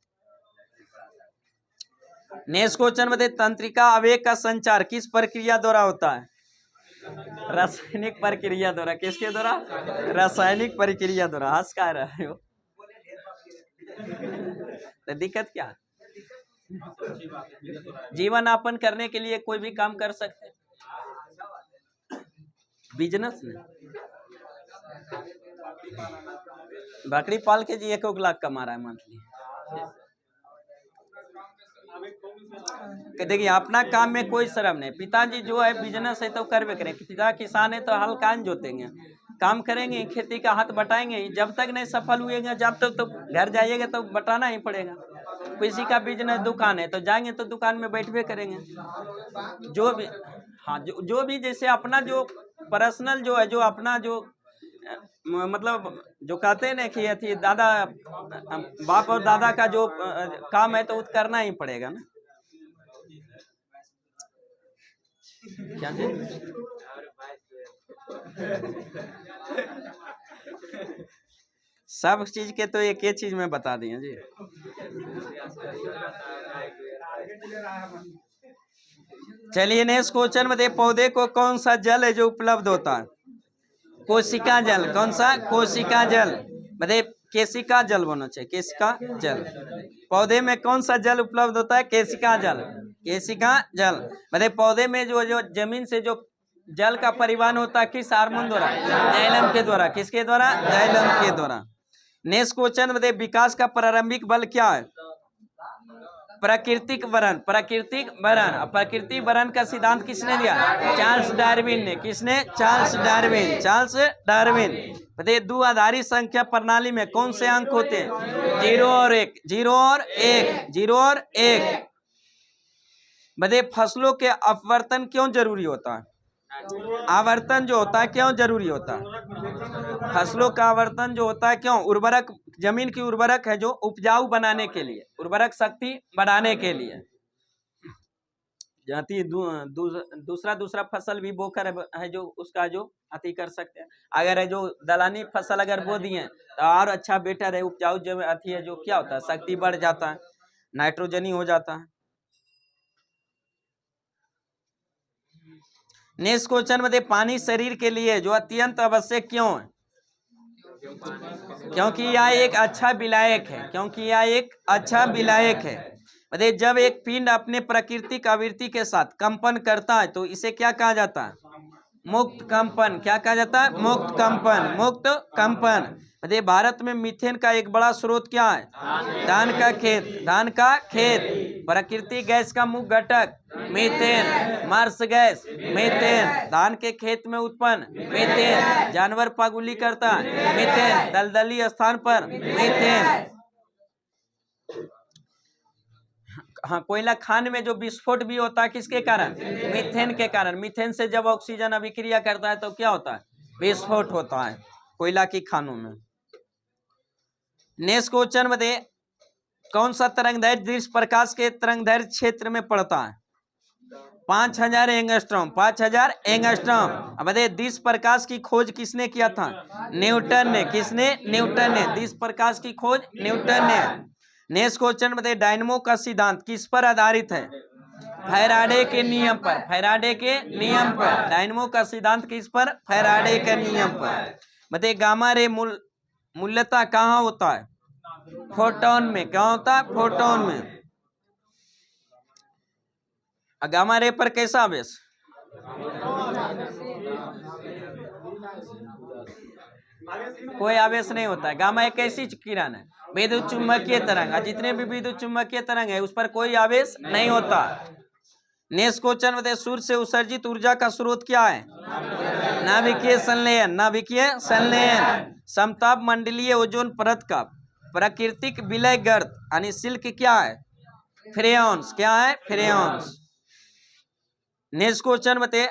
है। नेक्स्ट क्वेश्चन बताइए तंत्रिका आवेग का संचार किस प्रक्रिया द्वारा होता है? रासायनिक प्रक्रिया द्वारा। किसके द्वारा? रासायनिक प्रक्रिया द्वारा। हंस का रहे हो तो दिक्कत क्या? जीवन यापन करने के लिए कोई भी काम कर सकते हैं, बिजनेस में। बकरी पाल के जी 1 लाख कमा रहा है मंथली। देखिए अपना काम में कोई शर्म नहीं। पिताजी जो है बिजनेस है तो करवे करें। पिता किसान है तो हल कान जोतेंगे, काम करेंगे, खेती का हाथ बटाएंगे। जब तक नहीं सफल हुएगा जब तक तो घर जाइएगा तो बटाना ही पड़ेगा। किसी का बिजनेस दुकान है तो जाएंगे तो दुकान में बैठवे करेंगे। जो भी हाँ जो भी जैसे अपना जो पर्सनल जो है, जो अपना जो मतलब जो कहते हैं ना कि अथी दादा बाप और दादा का जो काम है तो वो करना ही पड़ेगा ना। क्या सब चीज के तो एक ही चीज में बता दिए जी। चलिए नेक्स्ट क्वेश्चन में देखिए पौधे को कौन सा जल है जो उपलब्ध होता है? कोशिका जल। कौन सा? कोशिका जल। मतलब केशिका जल होना चाहिए, केशिका जल। पौधे में कौन सा जल उपलब्ध होता है? केशिका जल। केशिका जल। मतलब पौधे में जो जमीन से जो जल का परिवहन होता है किस हार्मोन द्वारा? जाइलम के द्वारा। किसके द्वारा? जाइलम के द्वारा। नेक्स्ट क्वेश्चन में विकास का प्रारंभिक बल क्या है? प्राकृतिक वरण। प्राकृतिक वरण। प्राकृतिक वरण का सिद्धांत किसने दिया? चार्ल्स डार्विन ने। किसने? Charles Darwin. Charles Darwin. बताइए द्विआधारी संख्या प्रणाली में कौन से अंक होते हैं? 0 और 1। 0 और 1। 0 और 1। बताइए फसलों के अपवर्तन क्यों जरूरी होता है? आवर्तन जो होता है क्यों जरूरी होता है? फसलों का आवर्तन जो होता है क्यों? उर्वरक, जमीन की उर्वरक है जो उपजाऊ बनाने के लिए, उर्वरक शक्ति बढ़ाने के लिए। जाती दूसरा फसल भी बोकर है जो उसका जो अति कर सकते हैं। अगर है जो दलानी फसल अगर बो दिए तो और अच्छा बेटर है, उपजाऊ जब अति है जो क्या होता है शक्ति बढ़ जाता है, नाइट्रोजनी हो जाता है। नेक्स्ट क्वेश्चन में पानी शरीर के लिए जो अत्यंत आवश्यक क्यों है? क्योंकि यह एक अच्छा विलायक है। क्योंकि यह एक अच्छा विलायक है। बताइए जब एक पिंड अपने प्राकृतिक आवृत्ति के साथ कंपन करता है तो इसे क्या कहा जाता है? मुक्त कंपन। क्या कहा जाता है? मुक्त कंपन। मुक्त कंपन। बताइए भारत में मीथेन का एक बड़ा स्रोत क्या है? धान का खेत। धान का खेत। प्राकृतिक गैस का मुख्य घटक मीथेन। Marsh gas methane. धान के खेत में उत्पन्न मीथेन। जानवर पगुली करता मीथेन। दलदली स्थान पर मीथेन। हाँ कोयला खान में जो विस्फोट भी होता है किसके कारण? मीथेन के कारण। मीथेन से जब ऑक्सीजन अभिक्रिया करता है तो क्या होता है? विस्फोट होता है कोयला की खानों में। नेक्स्ट क्वेश्चन में कौन सा तरंगदैर्घ्य दृश्य प्रकाश के तरंगदैर्घ्य क्षेत्र में पड़ता है? 5000 एंगस्ट्रॉम, 5000 एंगस्ट्रॉम। अब बताइए दृश्य प्रकाश की खोज किसने किया था? न्यूटन ने। किसने? न्यूटन ने। दृश्य प्रकाश की खोज न्यूटन ने। नेक्स्ट क्वेश्चन बताइए डायनमो का सिद्धांत किस पर आधारित है? फैराडे के नियम पर। फैराडे के नियम पर। डायनमो का सिद्धांत किस पर? फैराडे के नियम पर। बताइए गामा रे मूलतः कहाँ होता है? फोटोन में। क्या होता है? फोटोन में। गामा रे पर कैसा आवेश? कोई आवेश नहीं होता है। गामा एक ऐसी किरण है विद्युत चुंबकीय तरंग, जितने भी विद्युत चुंबकीय तरंग है उस पर कोई आवेश नहीं होता। नेक्स्ट क्वेश्चन बताइए सूर्य से उत्सर्जित ऊर्जा का स्रोत क्या है? नाभिकीय संलयन। नाभिकीय संलयन। समताप मंडलीय ओजोन परत का प्राकृतिक विलय गर्त यानी सिल्क क्या है? फ्रेयॉन्स। क्या है? फ्रेयॉन्स। नेक्स्ट क्वेश्चन बताइए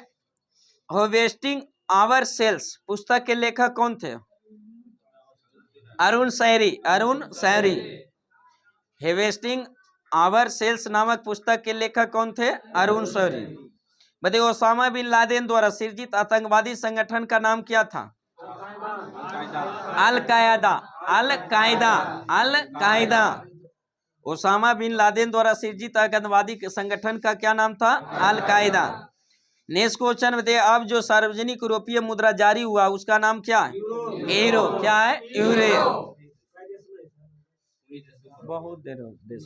हार्वेस्टिंग आवर सेल्स पुस्तक के लेखक कौन थे? अरुण शहरी। अरुण शहरी। हार्वेस्टिंग आवर सेल्स नामक पुस्तक के लेखक कौन थे? अरुण शहरी। बताइए ओसामा बिन लादेन द्वारा सृजित आतंकवादी संगठन का नाम क्या था? अल कायदा। अल कायदा। अल कायदा। ओसामा बिन लादेन द्वारा सृजित आतंकवादी संगठन का क्या नाम था? अल कायदा। नेक्स्ट क्वेश्चन बताइए अब जो सार्वजनिक यूरोपीय मुद्रा जारी हुआ उसका नाम क्या है? यूरो। क्या है? यूरो। बहुत देर हो गया।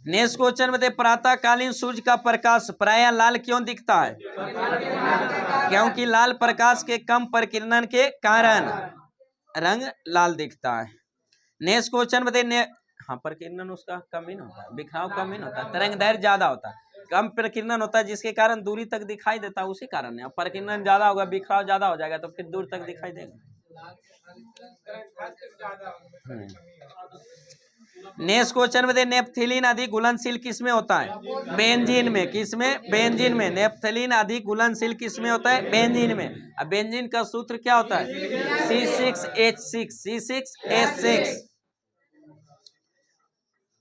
नेक्स्ट क्वेश्चन बताइए प्रातः कालीन सूर्य का प्रकाश प्रायः लाल क्यों दिखता है? क्योंकि लाल प्रकाश के कम प्रकीर्णन के कारण रंग लाल दिखता है। नेक्स्ट क्वेश्चन बताइए हाँ प्रकीर्णन उसका कम ही होता है, बिखराव कम ही होता है, तरंगदैर्घ्य ज्यादा होता है, कम प्रकीर्णन होता है जिसके कारण दूरी तक दिखाई देता है, उसी कारण है। प्रकीर्णन ज्यादा होगा बिखराव ज्यादा हो जाएगा तो फिर दूर तक दिखाई देगा। नेक्स्ट क्वेश्चन में नेप्थलीन अधिक घुलनशील किसमें होता है? बेंजीन में। किसमें? बेंजीन में। नेप्थलीन अधिक घुलनशील किसमें होता है? बेंजीन में। अब बेंजीन का सूत्र क्या होता है? C6H6। C6H6।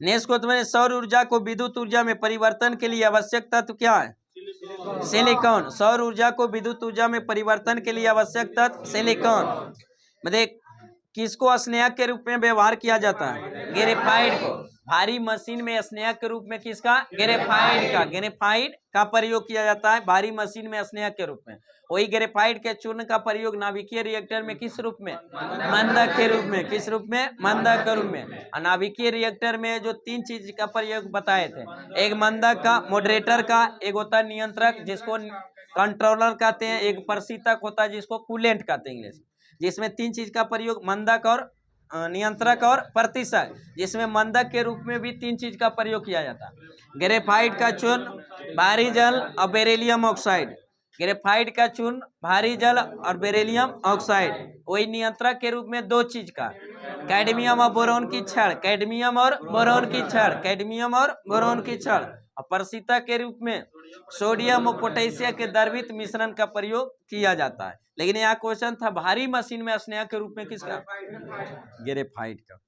नेक्स्ट क्वेश्चन सौर ऊर्जा को विद्युत ऊर्जा में परिवर्तन के लिए आवश्यक तत्व क्या है? सिलिकॉन। सौर ऊर्जा को विद्युत ऊर्जा में परिवर्तन के लिए आवश्यक तत्व सिलिकॉन। मतलब किसको स्नेहक के रूप में व्यवहार किया जाता है? ग्रेफाइट को। भारी मशीन में स्नेहक के रूप में किसका? ग्रेफाइट का। ग्रेफाइट का प्रयोग किया जाता है भारी मशीन में स्नेहक के रूप में। वही ग्रेफाइट के चूर्ण का प्रयोग नाभिकीय रिएक्टर में किस रूप में? मंदक के रूप में। किस रूप में? मंदक के रूप में। नाभिकीय रिएक्टर में जो 3 चीज का प्रयोग बताए थे, एक मंदक का, मॉडरेटर का, एक होता है नियंत्रक जिसको कंट्रोलर कहते हैं, एक प्रशीतक होता है जिसको कूलेंट कहते हैं इंग्लिश, जिसमें 3 चीज का प्रयोग मंदक और नियंत्रक और प्रतिशत, जिसमें मंदक के रूप में भी 3 चीज का प्रयोग किया जाता है। ग्रेफाइट का चूर्ण, भारी जल और बेरिलियम ऑक्साइड। ग्रेफाइट का चूर्ण, भारी जल और बेरिलियम ऑक्साइड। वही नियंत्रक के रूप में 2 चीज का, कैडमियम और बोरोन की छड़। कैडमियम और बोरोन की छड़। कैडमियम और बोरोन की छड़। और प्रशीतक के रूप में सोडियम और पोटेशियम के द्रवित मिश्रण का प्रयोग किया जाता है। लेकिन यहाँ क्वेश्चन था भारी मशीन में स्नेहक के रूप में किसका? ग्रेफाइट का।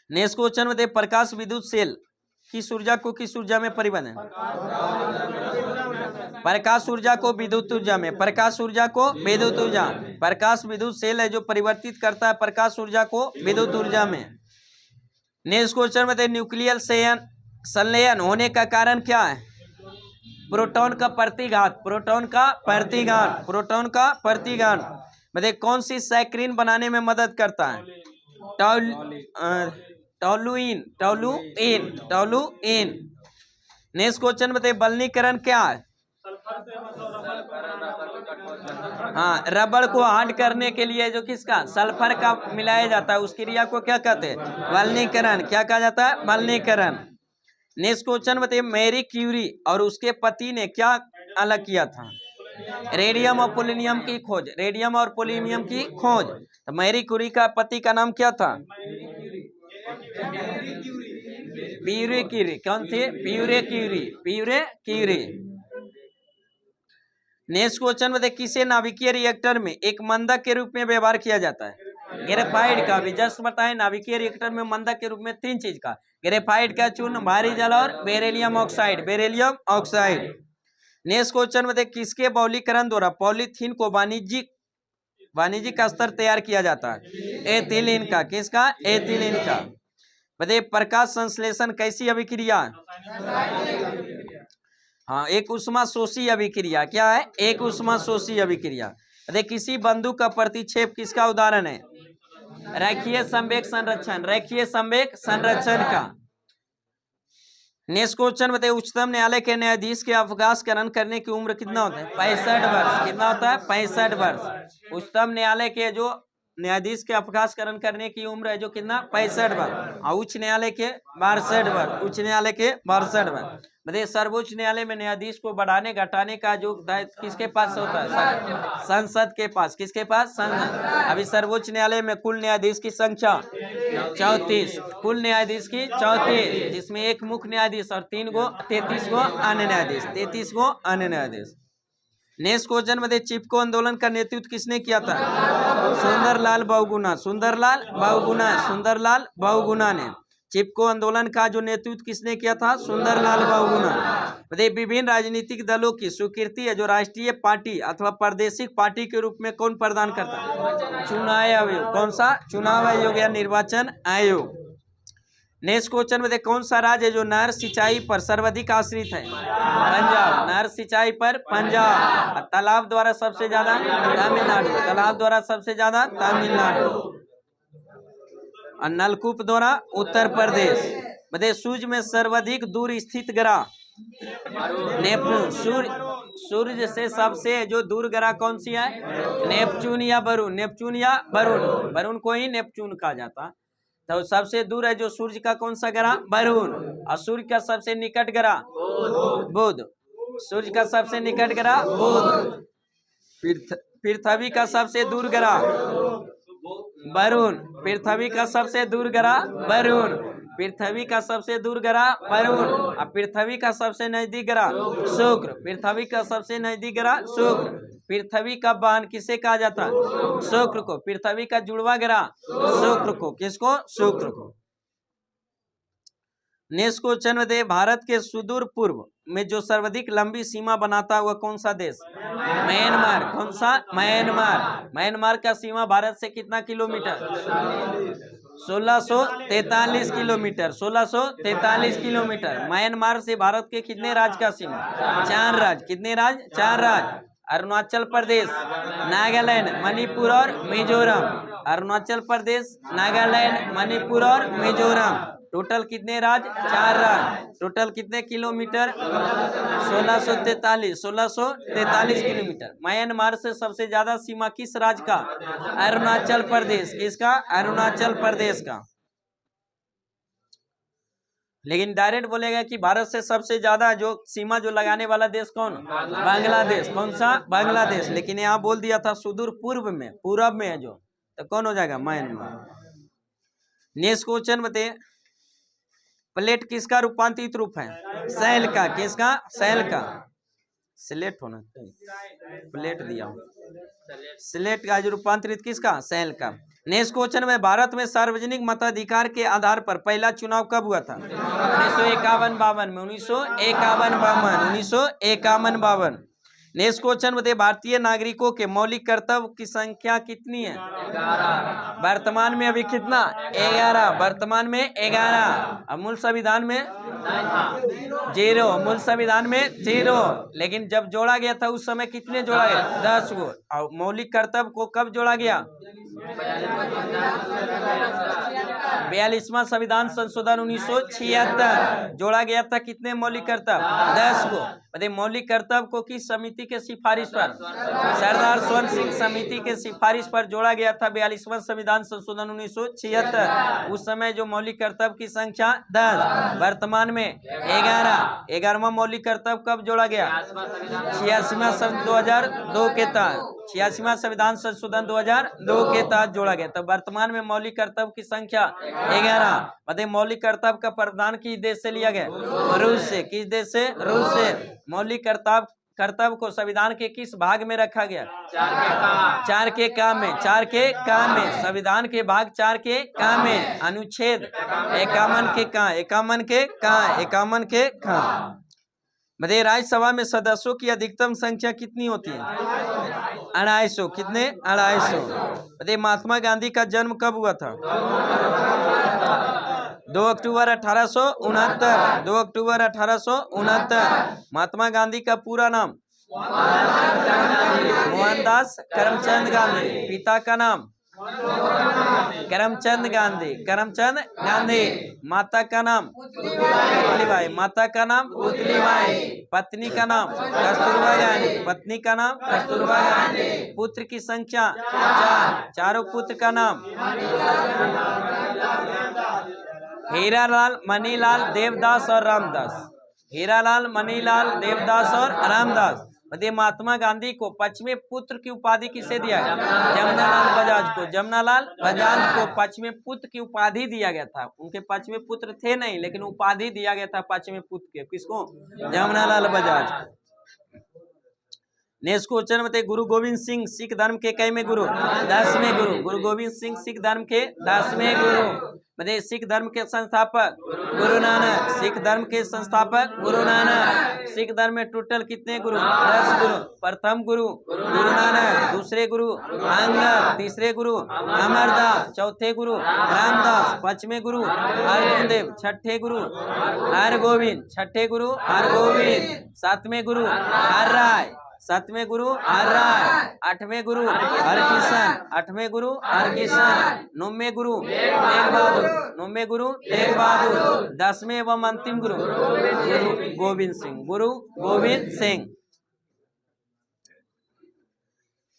नेक्स्ट क्वेश्चन में प्रकाश विद्युत सेल किस ऊर्जा को किस ऊर्जा में परिवर्तन है? प्रकाश ऊर्जा को विद्युत ऊर्जा में। प्रकाश ऊर्जा को विद्युत ऊर्जा। प्रकाश विद्युत सेल है जो परिवर्तित करता है प्रकाश ऊर्जा को विद्युत ऊर्जा में। नेक्स्ट क्वेश्चन में न्यूक्लियर संलयन होने का कारण क्या है? प्रोटॉन का प्रतिघात। प्रोटॉन का प्रतिघात। प्रोटॉन का प्रतिघात। मतलब कौन सी सैक्रिन बनाने में मदद करता है? Toluene. Toluene. Toluene. Next question बताइए बलनीकरण क्या है? हाँ, रबड़ को हार्ड करने के लिए जो किसका? सल्फर का मिलाया जाता है, उस क्रिया को क्या कहते हैं? बलनीकरण। क्या कहा जाता है? बलनीकरण। नेक्स्ट क्वेश्चन बताइए मैरी क्यूरी और उसके पति ने क्या अलग किया था? रेडियम और पोलोनियम की खोज। रेडियम और पोलोनियम की खोज। तो मैरी क्यूरी का पति का नाम क्या था? Pierre Curie. कौन थे? Pierre Curie. Pierre Curie. Next question में किसे नाभिकीय रिएक्टर में एक मंदक के रूप में व्यवहार किया जाता है? ग्रेफाइट का, भी जस्ट बताए नाभिकीय रिएक्टर में मंदक के रूप में 3 चीज का, ग्रेफाइट का चूर्ण, भारी जल और beryllium oxide, beryllium oxide. Next question में किसके बहुलीकरण द्वारा पॉलीथीन को वाणिज्यिक स्तर तैयार किया जाता है? एथिलीन का। किसका? एथिलीन का। बताइए प्रकाश संश्लेषण कैसी अभिक्रिया? हाँ, एक उष्मा शोषी अभिक्रिया। क्या है? एक उष्मा शोषी अभिक्रिया। किसी बंदूक का प्रतिक्षेप किसका उदाहरण है? रेखीय संवेग संरक्षण, रेखीय संवेग संरक्षण का। नेक्स्ट क्वेश्चन बताइए उच्चतम न्यायालय के न्यायाधीश के अवकाशकरण करने की उम्र कितना होता है? 65 वर्ष। कितना होता है? 65 वर्ष। उच्चतम न्यायालय के जो न्यायाधीश के अवकाशकरण करने की उम्र है जो कितना? 65 वर्ष। और उच्च न्यायालय के 62 वर्ष। उच्च न्यायालय के 62 वर्ष। बताइए सर्वोच्च न्यायालय में न्यायाधीश को बढ़ाने घटाने का जो दायित्व किसके पास होता है? संसद के पास। किसके पास? संसद। अभी सर्वोच्च न्यायालय में कुल न्यायाधीश की संख्या 34, कुल न्यायाधीश की 34, जिसमें एक मुख्य न्यायाधीश और 33 गो अन्य न्यायाधीश, 33 गो अन्य न्यायाधीश। नेक्स्ट क्वेश्चन में चिपको आंदोलन का नेतृत्व किसने किया था? सुंदरलाल बहुगुणा, सुंदरलाल बहुगुणा, सुंदरलाल बहुगुणा ने। चिपको आंदोलन का जो नेतृत्व किसने किया था? सुंदरलाल बहुगुणा। बताइए विभिन्न राजनीतिक दलों की स्वीकृति है जो राष्ट्रीय पार्टी अथवा प्रादेशिक पार्टी के रूप में कौन प्रदान करता है? चुनाव आयोग। कौन सा? चुनाव आयोग या निर्वाचन आयोग। नेक्स्ट क्वेश्चन में कौन सा राज्य है जो नहर सिंचाई पर सर्वाधिक आश्रित है? पंजाब। नहर सिंचाई पर पंजाब। तालाब द्वारा सबसे ज्यादा तमिलनाडु, तालाब द्वारा सबसे ज्यादा तमिलनाडु। और नलकूप द्वारा उत्तर प्रदेश। बताइए सूर्य में सर्वाधिक दूर स्थित ग्रह? नेपच्यून। सूर्य से सबसे जो दूर ग्रह कौन सी है? नेपच्यून या वरुण, नेपच्यून या वरुण, वरुण को ही नेपच्यून कहा जाता। तो सबसे दूर है जो सूर्य का कौन सा ग्रह? वरुण। और सूर्य का सबसे निकट ग्रह? बुध। सूर्य का सबसे निकट ग्रह बुध। पृथ्वी का सबसे दूर ग्रह वरुण। पृथ्वी का सबसे दूर ग्रह वरुण। पृथ्वी का सबसे दूर ग्रह वरुण। और पृथ्वी का सबसे नजदीक ग्रह शुक्र। पृथ्वी का सबसे नजदीक ग्रह शुक्र। पृथ्वी का वाहन किसे कहा जाता है? शुक्र को। पृथ्वी का जुड़वा ग्रह शुक्र को। किसको? शुक्र को। नेक्स्ट क्वेश्चन में भारत के सुदूर पूर्व में जो सर्वाधिक लंबी सीमा बनाता है वह कौन सा देश? म्यांमार। कौन सा? म्यांमार। म्यांमार का सीमा भारत से कितना किलोमीटर? 1643 किलोमीटर। 1643 किलोमीटर। म्यांमार से भारत के कितने राज्य का सीमा? 4 राज्य। कितने राज्य? 4 राज्य। अरुणाचल प्रदेश, नागालैंड, मणिपुर और मिजोरम। अरुणाचल प्रदेश, नागालैंड, मणिपुर और मिजोरम। टोटल कितने राज्य? 4 राज्य। टोटल कितने किलोमीटर? 1643 किलोमीटर। म्यांमार से सबसे ज्यादा सीमा किस राज्य का? अरुणाचल प्रदेश। किसका? अरुणाचल प्रदेश का। लेकिन डायरेक्ट बोलेगा कि भारत से सबसे ज्यादा जो सीमा जो लगाने वाला देश कौन? बांग्लादेश। कौन सा? बांग्लादेश। लेकिन यहाँ बोल दिया था सुदूर पूर्व में, पूरब में है जो, तो कौन हो जाएगा? म्यांमार। नेक्स्ट क्वेश्चन बताइए प्लेट किसका रूपांतरित रूप है? सेल का। किसका? सेल का। स्लेट होना चाहिए, प्लेट दिया। स्लेट का जो रूपांतरित किसका? सेल का। नेक्स्ट क्वेश्चन में भारत में सार्वजनिक मताधिकार के आधार पर पहला चुनाव कब हुआ था? 1951-52 में। 1951-52। नेक्स्ट क्वेश्चन बताइए भारतीय नागरिकों के मौलिक कर्तव्य की संख्या कितनी है? 11। वर्तमान में अभी कितना? 11। वर्तमान में 11। अब मूल संविधान में 0। मूल संविधान में 0। लेकिन जब जोड़ा गया था उस समय कितने जोड़ा गया? 10 गो। और मौलिक कर्तव्य को कब जोड़ा गया? 42वां संविधान संशोधन 1976 जोड़ा गया था। कितने मौलिक कर्तव्य? 10 को। बताइए मौलिक कर्तव्य को किस समिति के सिफारिश पर? सरदार स्वर्ण सिंह समिति के सिफारिश पर जोड़ा गया था 42वां संविधान संशोधन 1976। उस समय जो मौलिक कर्तव्य की संख्या 10, वर्तमान में 11। 11वां मौलिक कर्तव्य कब जोड़ा गया? 86वां संविधान 2002 के तहत। 86वां संविधान संशोधन 2002 के तहत जोड़ा गया। तो वर्तमान में मौलिक कर्तव्य की संख्या 11। बताइए मौलिक कर्तव्य का प्रावधान किस देश से लिया गया? रूस से। किस देश से? रूस से। मौलिक कर्तव्य कर्तव्य को संविधान के किस भाग में रखा गया? 4 के काम में। 4 के काम में, संविधान के भाग 4 के काम में अनुच्छेद 51 के कहाँ? 51 के कहाँ? 51 के कहाँ? बताइए राज्यसभा में सदस्यों की अधिकतम संख्या कितनी होती है? 250। कितने? 250। बताइए महात्मा गांधी का जन्म कब हुआ था? 2 अक्टूबर 1869। 2 अक्टूबर 1869। महात्मा गांधी का पूरा नाम? मोहनदास करमचंद गांधी। पिता का नाम? करमचंद गांधी। करमचंद गांधी। माता का नाम? पुतलीबाई। माता का नाम? पुतलीबाई। पत्नी का नाम? कस्तूरबा गांधी। पत्नी का नाम? कस्तूरबा गांधी। पुत्र की संख्या? 4। चारों पुत्र का नाम? हीरालाल, मनीलाल, देवदास और रामदास। हीरालाल, मनीलाल, देवदास और रामदास। बताइए महात्मा गांधी को 5वें पुत्र की उपाधि किसे दिया गया? जमनालाल बजाज को। जमनालाल बजाज को 5वें पुत्र की उपाधि दिया गया था। उनके 5वें पुत्र थे नहीं, लेकिन उपाधि दिया गया था 5वें पुत्र के। किसको? जमनालाल बजाज। नेक्स्ट क्वेश्चन बताइए गुरु गोविंद सिंह सिख धर्म के कैवें गुरु? 10वें गुरु। गुरु गोविंद सिंह सिख धर्म के 10वें गुरु। बताइए सिख धर्म के संस्थापक? गुरु नानक। सिख धर्म के संस्थापक गुरु नानक। सिख धर्म में टोटल कितने गुरु? 10 गुरु। प्रथम गुरु गुरु नानक, दूसरे गुरु अंगद, तीसरे गुरु अमरदास, चौथे गुरु रामदास, 5वें गुरु अर्जुन देव, छठे गुरु हरगोविंद, छठे गुरु हरगोविंद, 7वें गुरु हरराय, 7वें गुरु हरराय, 8वें गुरु हरकिशन, 8वें गुरु हरकिशन, 9वें गुरु तेग बहादुर, 9वें गुरु तेग बहादुर, 10वें एवं अंतिम गुरु गुरु गोविंद सिंह, गुरु गोविंद सिंह।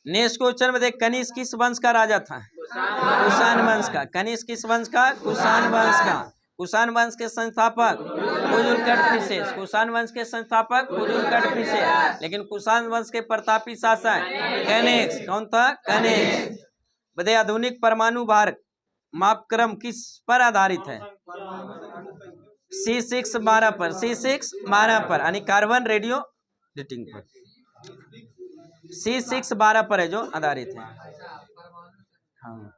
नेक्स्ट क्वेश्चन में देख कनिष्क किस वंश का राजा था? कुषाण वंश का। कनिष्क किस वंश का? कुषाण वंश का। कुषाण वंश के संस्थापक कुजुलकट। कुषाण वंश के संस्थापक कुजुलकट। लेकिन कुषाण वंश के प्रतापी शासक कनिष्क। कौन था? कनिष्क। बताइए आधुनिक परमाणु भार मापक्रम किस पर आधारित है? C6-12 पर। C6-12 पर यानी कार्बन रेडियो डेटिंग पर। C6-12 पर है जो आधारित है। हाँ।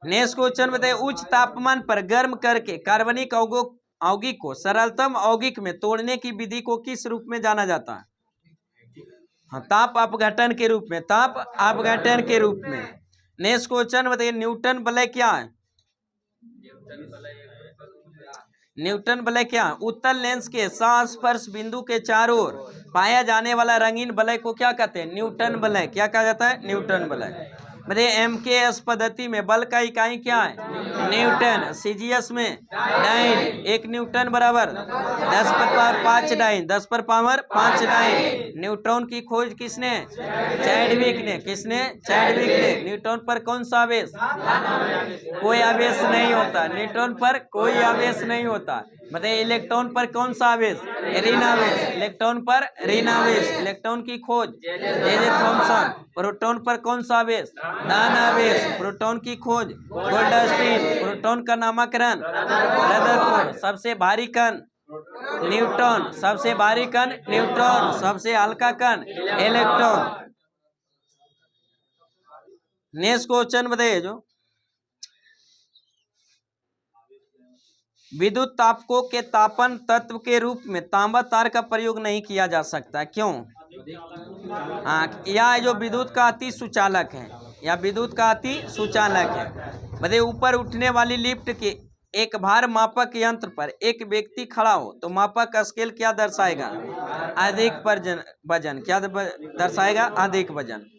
नेक्स्ट क्वेश्चन बताइए उच्च तापमान पर गर्म करके कार्बनिक यौगिक को सरलतम यौगिक में तोड़ने की विधि को किस रूप में जाना जाता है? हाँ, ताप अपघटन के रूप में। ताप अपघटन के रूप में। नेक्स्ट क्वेश्चन बताइए न्यूटन वलय क्या है? न्यूटन वलय क्या? उत्तल लेंस के संस्पर्श बिंदु के चारों ओर पाया जाने वाला रंगीन वलय को क्या कहते हैं? न्यूटन वलय। क्या कहा जाता है? न्यूटन वलय। बताइए MKS पद्धति में बल का इकाई क्या है? न्यूटन। CGS में डाइन। 1 न्यूटन बराबर 10 पर पावर 5 डाइन। 10 पर पावर 5 डाइन। न्यूट्रॉन की खोज किसने? चैडविक ने। किसने? चैडविक ने। न्यूट्रॉन पर कौन सा आवेश? कोई आवेश नहीं होता। न्यूट्रॉन पर कोई आवेश नहीं होता। बताइए इलेक्ट्रॉन पर कौन सा आवेश? ऋण आवेश। इलेक्ट्रॉन पर ऋण आवेश। इलेक्ट्रॉन की खोज J.J. थॉमसन। प्रोटॉन पर कौन सा आवेश? धन आवेश। प्रोटॉन की खोज गोल्डस्टीन। प्रोटॉन का नामकरण रदरफोर्ड। सबसे भारी कण न्यूट्रॉन। सबसे भारी कण न्यूट्रॉन। सबसे हल्का कण इलेक्ट्रॉन। नेक्स्ट क्वेश्चन बताइए जो विद्युत तापकों के तापन तत्व के रूप में तांबा तार का प्रयोग नहीं किया जा सकता। क्यों? यह जो विद्युत का अति सुचालक है, या विद्युत का अति सुचालक है। बताइए ऊपर उठने वाली लिफ्ट के एक भार मापक यंत्र पर एक व्यक्ति खड़ा हो तो मापक स्केल क्या दर्शाएगा? अधिक वजन। क्या दर्शाएगा? अधिक वजन।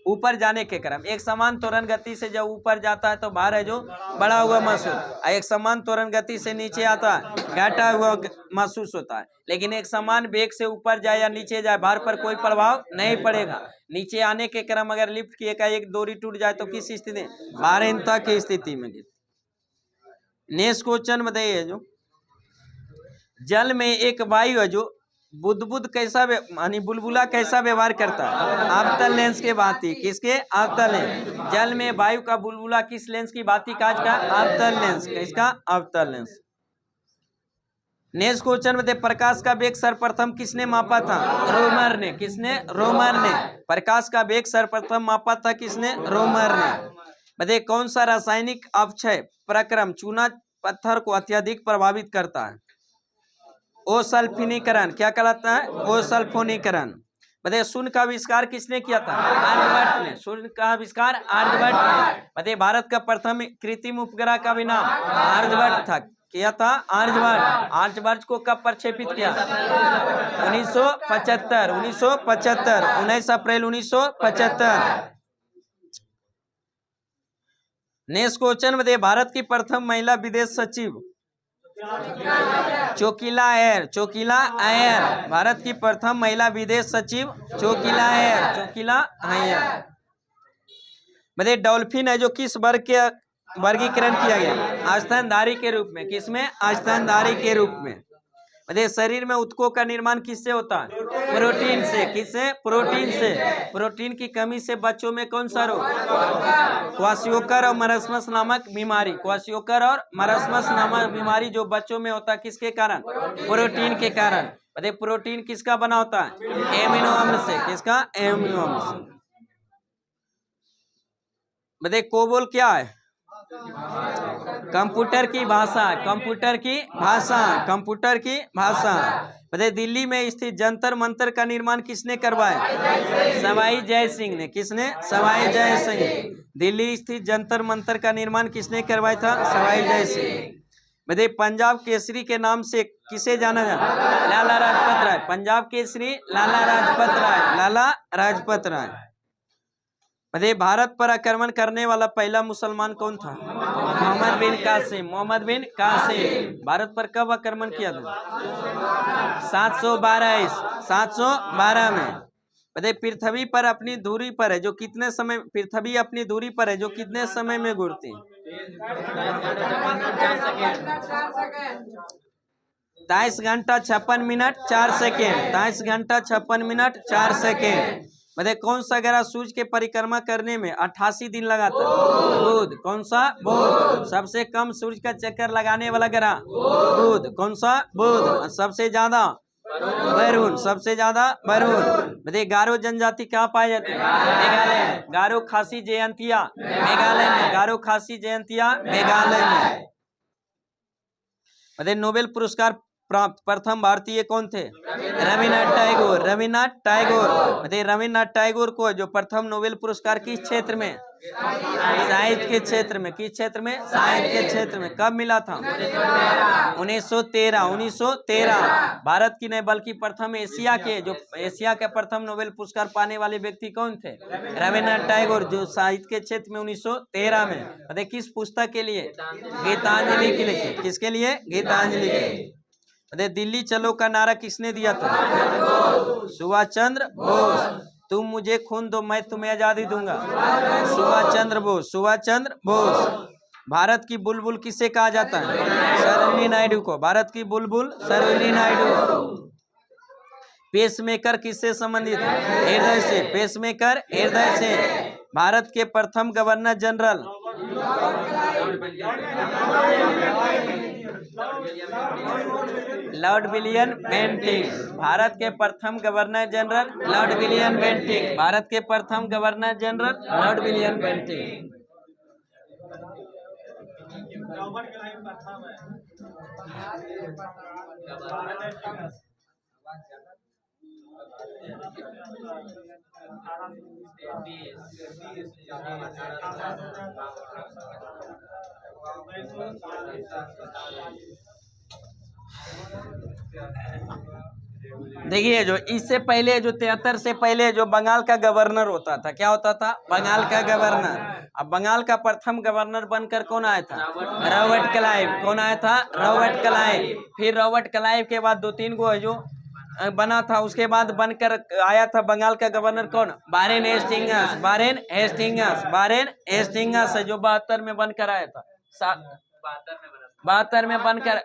ऊपर जाने के क्रम एक समान त्वरण गति से जब ऊपर जाता है तो भार है जो बढ़ा हुआ महसूस, एक समान त्वरण गति से नीचे आता है घटा हुआ महसूस होता है। लेकिन एक समान वेग से ऊपर जाए या नीचे जाए भार पर कोई प्रभाव नहीं पड़ेगा। नीचे आने के क्रम अगर लिफ्ट की एक डोरी टूट जाए तो किस स्थिति? भारहीनता की स्थिति में। नेक्स्ट क्वेश्चन बताइए जो जल में एक वायु है जो बुदबुद कैसा यानी बुलबुला कैसा व्यवहार करता है? अवतल लेंस के भांति। किसके? अवतल लेंस। जल में वायु का बुलबुला किस लेंस की भांति काज का? अवतल लेंस। किसका? अवतल लेंस। नेक्स्ट क्वेश्चन बताइए, प्रकाश का वेग सर्वप्रथम किसने मापा था? रोमर ने। किसने? रोमर ने। प्रकाश का वेग सर्वप्रथम मापा था किसने? रोमर ने। बताइए कौन सा रासायनिक अपक्षय प्रक्रम चूना पत्थर को अत्यधिक प्रभावित करता है? ओसल्फिनीकरण। क्या कहलाता है? ओसल्फोनीकरण। बताइए शून्य का आविष्कार किसने किया था? आर्यभट्ट ने। शून्य का आविष्कार आर्यभट्ट ने। बताइए भारत का प्रथम कृत्रिम उपग्रह का भी नाम आर्यभट्ट था। किया था? आर्यभट्ट। आर्यभट्ट को कब प्रक्षेपित किया? 1975। 1975, 19 अप्रैल 1975। नेक्स्ट क्वेश्चन बताइए, भारत की प्रथम महिला विदेश सचिव? चोकिला अय्यर। चोकिला अय्यर। भारत की प्रथम महिला विदेश सचिव चोकिला अय्यर। चोकिला अय्यर। बताइए डॉल्फिन है जो किस वर्ग के वर्गीकरण किया गया? स्तनधारी के रूप में। किसमें? स्तनधारी के रूप में। बताइए शरीर में ऊतकों का निर्माण किससे होता है? प्रोटीन से। किससे? प्रोटीन से। प्रोटीन की कमी से बच्चों में कौन सा रोग? क्वाशियोकर और मरस्मस नामक बीमारी। क्वाशियोकर और मरस्मस नामक बीमारी जो बच्चों में होता है किसके कारण? प्रोटीन के कारण। बताइए प्रोटीन किसका बना होता है? एमिनो अम्ल से। किसका? एमिनो अम्ल से। बताइए कोबोल क्या है? कंप्यूटर की भाषा। कंप्यूटर की भाषा। कंप्यूटर की भाषा। बताइए दिल्ली में स्थित जंतर मंतर का निर्माण किसने करवाया? सवाई जय सिंह ने। किसने? सवाई जय सिंह। दिल्ली स्थित जंतर मंतर का निर्माण किसने करवाया था? सवाई जय सिंह। बताइए पंजाब केसरी के नाम से किसे जाना जाता? लाला लाजपत राय। पंजाब केसरी लाला लाजपत राय। लाला लाजपत राय। बताइए भारत पर आक्रमण करने वाला पहला मुसलमान कौन था? मोहम्मद बिन कासिम। मोहम्मद बिन कासिम। भारत पर कब आक्रमण किया था? 712 में। बताइए पृथ्वी पर अपनी दूरी पर है जो कितने समय? पृथ्वी अपनी दूरी पर है जो कितने समय में घूमती? 23 घंटा 56 मिनट 4 सेकेंड। 23 घंटा 56 मिनट 4 सेकेंड। बताइए कौन सा ग्रह सूर्य के परिक्रमा करने में 88 दिन लगाता है? बुध। कौन सा? बुध। सबसे कम सूर्य का चक्कर लगाने वाला ग्रह बुध। कौन सा? बुध। सबसे ज्यादा वरुण। सबसे ज्यादा वरुण। बताइए गारो जनजाति कहाँ पाई जाती है? मेघालय में। गारो खासी जयंतिया मेघालय में। गारो खासी जयंतिया मेघालय में। बताइए नोबेल पुरस्कार प्राप्त प्रथम भारतीय कौन थे? रविन्द्रनाथ टैगोर। रविन्द्रनाथ टैगोर। बताइए रविन्द्रनाथ टैगोर को जो प्रथम नोबेल पुरस्कार किस क्षेत्र में? साहित्य के क्षेत्र में। किस क्षेत्र में? साहित्य के क्षेत्र में। कब मिला था? 1913। 1913। भारत की नहीं बल्कि प्रथम एशिया के प्रथम नोबेल पुरस्कार पाने वाले व्यक्ति कौन थे? रविन्द्रनाथ टैगोर, जो साहित्य के क्षेत्र में 1913 में। बताइए किस पुस्तक के लिए? गीतांजलि के लिए। किसके लिए? गीतांजलि के लिए। अरे दिल्ली चलो का नारा किसने दिया था? सुभाष चंद्र बोस। तुम मुझे खून दो मैं तुम्हें आजादी दूंगा। सुभाष चंद्र बोस। सुभाष चंद्र बोस। भारत की बुलबुल किसे कहा जाता है? सरोजिनी नायडू को। भारत की बुलबुल सरोजिनी नायडू। पेसमेकर किससे संबंधित है? हृदय से। पेसमेकर हृदय से। भारत के प्रथम governor general? Lord William Bentinck. Bharat के प्रथम governor general Lord William Bentinck. Bharat के प्रथम governor general Lord William Bentinck. देखिए जो इससे पहले जो 73 से पहले जो बंगाल का गवर्नर होता था, क्या होता था? बंगाल का गवर्नर। अब बंगाल का प्रथम गवर्नर बनकर कौन आया था? Robert Clive. कौन आया था? Robert Clive. फिर रॉबर्ट क्लाइव के बाद 2-3 गो है जो बना था, उसके बाद बनकर आया था बंगाल का गवर्नर कौन? Warren Hastings. Warren Hastings. Warren Hastings है जो 72 में बनकर आया था। 72 में बनकर,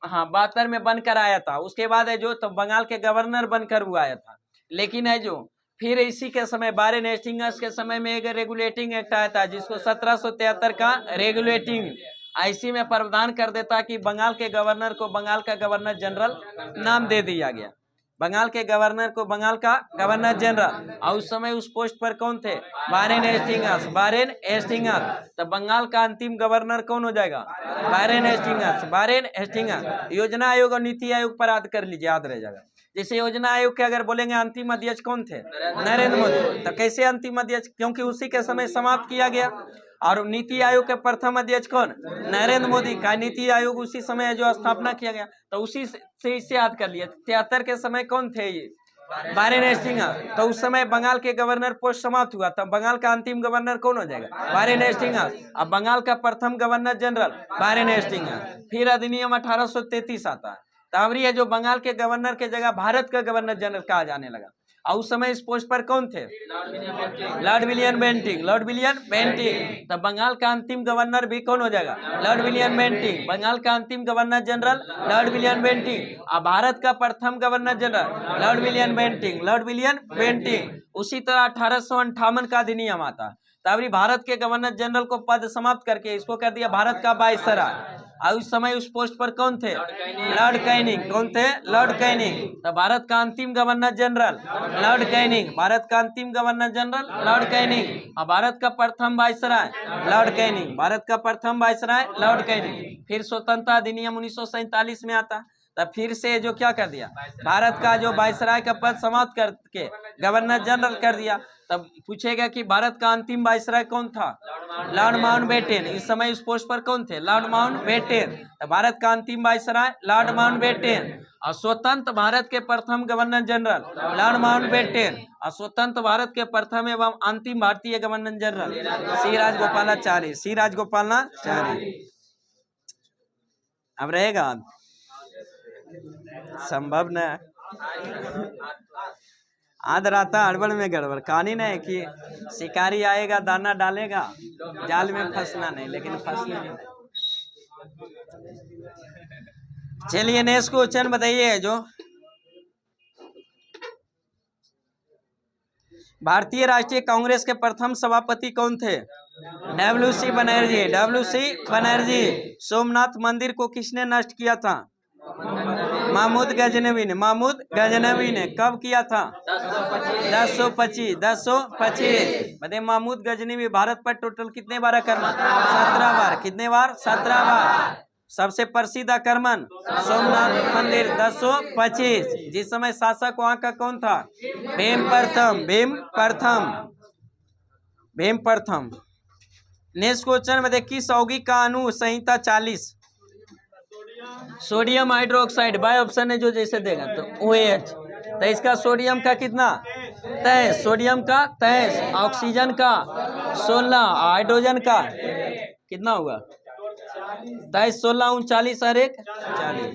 हाँ 72 में बनकर आया था। उसके बाद है जो तो बंगाल के गवर्नर बनकर हुआ आया था। लेकिन है जो फिर इसी के समय वारेन हेस्टिंग्स के समय में एक रेगुलेटिंग एक्ट आया था जिसको 1773 का रेगुलेटिंग IC में प्रावधान कर देता कि बंगाल के गवर्नर को बंगाल का गवर्नर जनरल नाम दे दिया गया, बंगाल के गवर्नर को बंगाल का गवर्नर जनरल। और उस समय उस पोस्ट पर कौन थे? Warren Hastings, Warren Hastings. तो बंगाल का अंतिम गवर्नर कौन हो जाएगा? Warren Hastings, Warren Hastings. योजना आयोग और नीति आयोग पर याद कर लीजिए, याद रह जाएगा। जैसे योजना आयोग के अगर बोलेंगे अंतिम अध्यक्ष कौन थे? नरेंद्र मोदी। तो कैसे अंतिम अध्यक्ष? क्योंकि उसी के समय समाप्त किया गया। और नीति आयोग के प्रथम अध्यक्ष कौन? नरेंद्र मोदी का। नीति आयोग उसी समय जो स्थापना किया गया, तो उसी से इसे याद कर लिया। 73 के समय कौन थे ये? Warren Hastings. तो उस समय बंगाल के गवर्नर पोस्ट समाप्त हुआ, तब बंगाल का अंतिम गवर्नर कौन हो जाएगा? Warren Hastings. अब बंगाल का प्रथम गवर्नर जनरल वारेन हेस्टिंग्स। फिर अधिनियम 1833 आता है, तब ये जो बंगाल के गवर्नर के जगह भारत का गवर्नर जनरल कहा जाने लगा। और उस समय इस पोस्ट पर कौन थे? Lord William Bentinck, Lord William Bentinck. तब बंगाल का अंतिम गवर्नर भी कौन हो जाएगा? Lord William Bentinck. बंगाल का अंतिम governor general Lord William Bentinck. और भारत का प्रथम governor general Lord William Bentinck, Lord William Bentinck. उसी तरह 1858 का अधिनियम आता, तब भारत के गवर्नर जनरल को पद समाप्त करके इसको कर दिया भारत का वायसराय। और उस समय उस पोस्ट पर कौन थे? Lord Canning. कौन थे? Lord Canning. तो भारत का अंतिम governor general Lord Canning, Bharat का अंतिम गवर्नर जनरल लॉर्ड कैनिंग। और भारत का प्रथम वायसराय लॉर्ड कैनिंग, भारत का प्रथम वायसराय लॉर्ड कैनिंग। फिर स्वतंत्रता अधिनियम 1947 में आता, तब फिर से जो क्या कर दिया, भारत का जो वायसराय का पद समाप्त करके गवर्नर जनरल कर दिया। तब पूछेगा कि भारत का अंतिम वायसराय कौन था? Lord Mountbatten. इस समय उस पोस्ट पर कौन थे? Lord Mountbatten. तो भारत का अंतिम वायसराय लॉर्ड माउंटबेटन। और स्वतंत्र भारत के प्रथम गवर्नर जनरल लॉर्ड माउंटबेटन। और स्वतंत्र भारत के प्रथम एवं अंतिम भारतीय गवर्नर जनरल सी राजगोपालाचारी, सी राजगोपालाचारी। अब रहेगा संभव न आध राता हड़बड़ में गड़बड़। कहानी नहीं कि शिकारी आएगा दाना डालेगा, जाल में फंसना नहीं, लेकिन फंसने नहीं। चलिए नेक्स्ट क्वेश्चन बताइए। जो भारतीय राष्ट्रीय कांग्रेस के प्रथम सभापति कौन थे? WC Banerjee, WC Banerjee. सोमनाथ मंदिर को किसने नष्ट किया था? महमूद गजनवी ने, महमूद गजनवी ने। कब किया था? 1025, 1025। बताइए महमूद गजनवी भारत पर टोटल कितने बार आक्रमण? 17 बार। कितने बार? 17 बार। सबसे प्रसिद्ध आक्रमण सोमनाथ मंदिर 1025। जिस समय शासक वहां का कौन था? भीम प्रथम, भीम प्रथम, भीम प्रथम। नेक्स्ट क्वेश्चन में देखिए, यौगिक का अणु संहिता 40। सोडियम हाइड्रोक्साइड बाय ऑप्शन है जो जैसे देगा तो OH। तो इसका सोडियम का कितना? 23। सोडियम का 23, ऑक्सीजन का 16, हाइड्रोजन का कितना होगा? 23, 16, 39 और 1 40।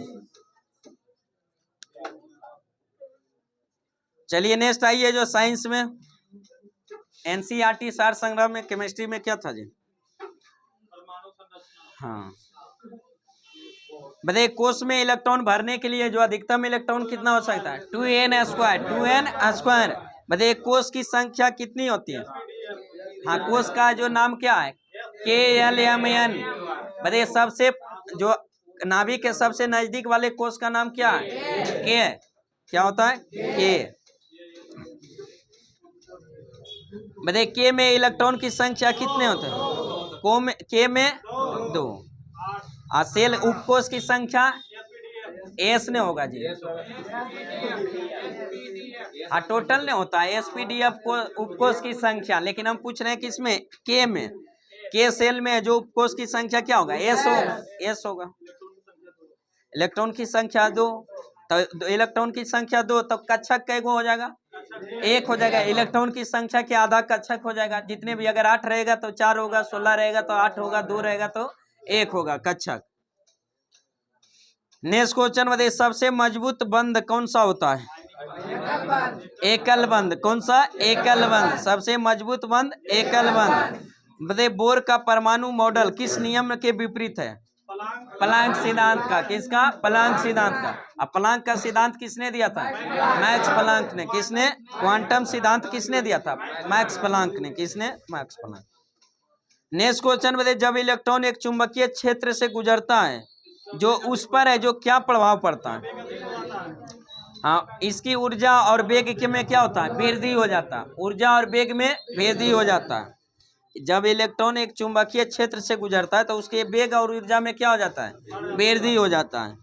चलिए नेक्स्ट आइए। जो साइंस में NCERT सार संग्रह में केमिस्ट्री में क्या था जी? हाँ बताइए, कोष में इलेक्ट्रॉन भरने के लिए जो अधिकतम इलेक्ट्रॉन कितना हो सकता है? 2n square, 2n square. बताइए कोष की संख्या कितनी होती है? हाँ कोष का जो नाम क्या है? KLMN। बताइए सबसे जो नाभिक के सबसे नजदीक वाले कोष का नाम क्या है? K। क्या होता है? K। बताइए K में इलेक्ट्रॉन की संख्या कितने होते हैं? K में 2। सेल उपकोष की संख्या S ने होगा जी। हाँ टोटल ने होता है SPDF को उपकोष की संख्या, लेकिन हम पूछ रहे हैं कि इसमें K में, K सेल में जो उपकोष की संख्या क्या होगा? S होगा, S होगा। इलेक्ट्रॉन की संख्या 2, तो इलेक्ट्रॉन की संख्या 2, तो कक्षक कैगो हो जाएगा? 1 हो जाएगा। इलेक्ट्रॉन की संख्या के आधा कक्षक हो जाएगा। जितने भी, अगर 8 रहेगा तो 4 होगा, 16 रहेगा तो 8 होगा, 2 रहेगा तो 1 होगा कक्षक। नेक्स्ट क्वेश्चन बताइए, सबसे मजबूत बंध कौन सा होता है? एकल बंध। कौन सा? एकल बंध। सबसे मजबूत बंध एकल बंध। बताइए बोर का परमाणु मॉडल किस नियम के विपरीत है? प्लांक सिद्धांत का। किसका? प्लांक सिद्धांत का। अब प्लांक का सिद्धांत किसने दिया था? मैक्स प्लांक ने। किसने? क्वांटम सिद्धांत किसने दिया था? मैक्स प्लांक ने। किसने? Max Planck. नेक्स्ट क्वेश्चन बताइए, जब इलेक्ट्रॉन एक चुंबकीय क्षेत्र से गुजरता है जो उस पर है, जो क्या प्रभाव पड़ता है? हाँ, इसकी ऊर्जा और वेग के में क्या होता है? वृद्धि हो जाता है। ऊर्जा और वेग में वृद्धि हो जाता है। जब इलेक्ट्रॉन एक चुंबकीय क्षेत्र से गुजरता है तो उसके वेग और ऊर्जा में क्या हो जाता है? वृद्धि हो जाता है।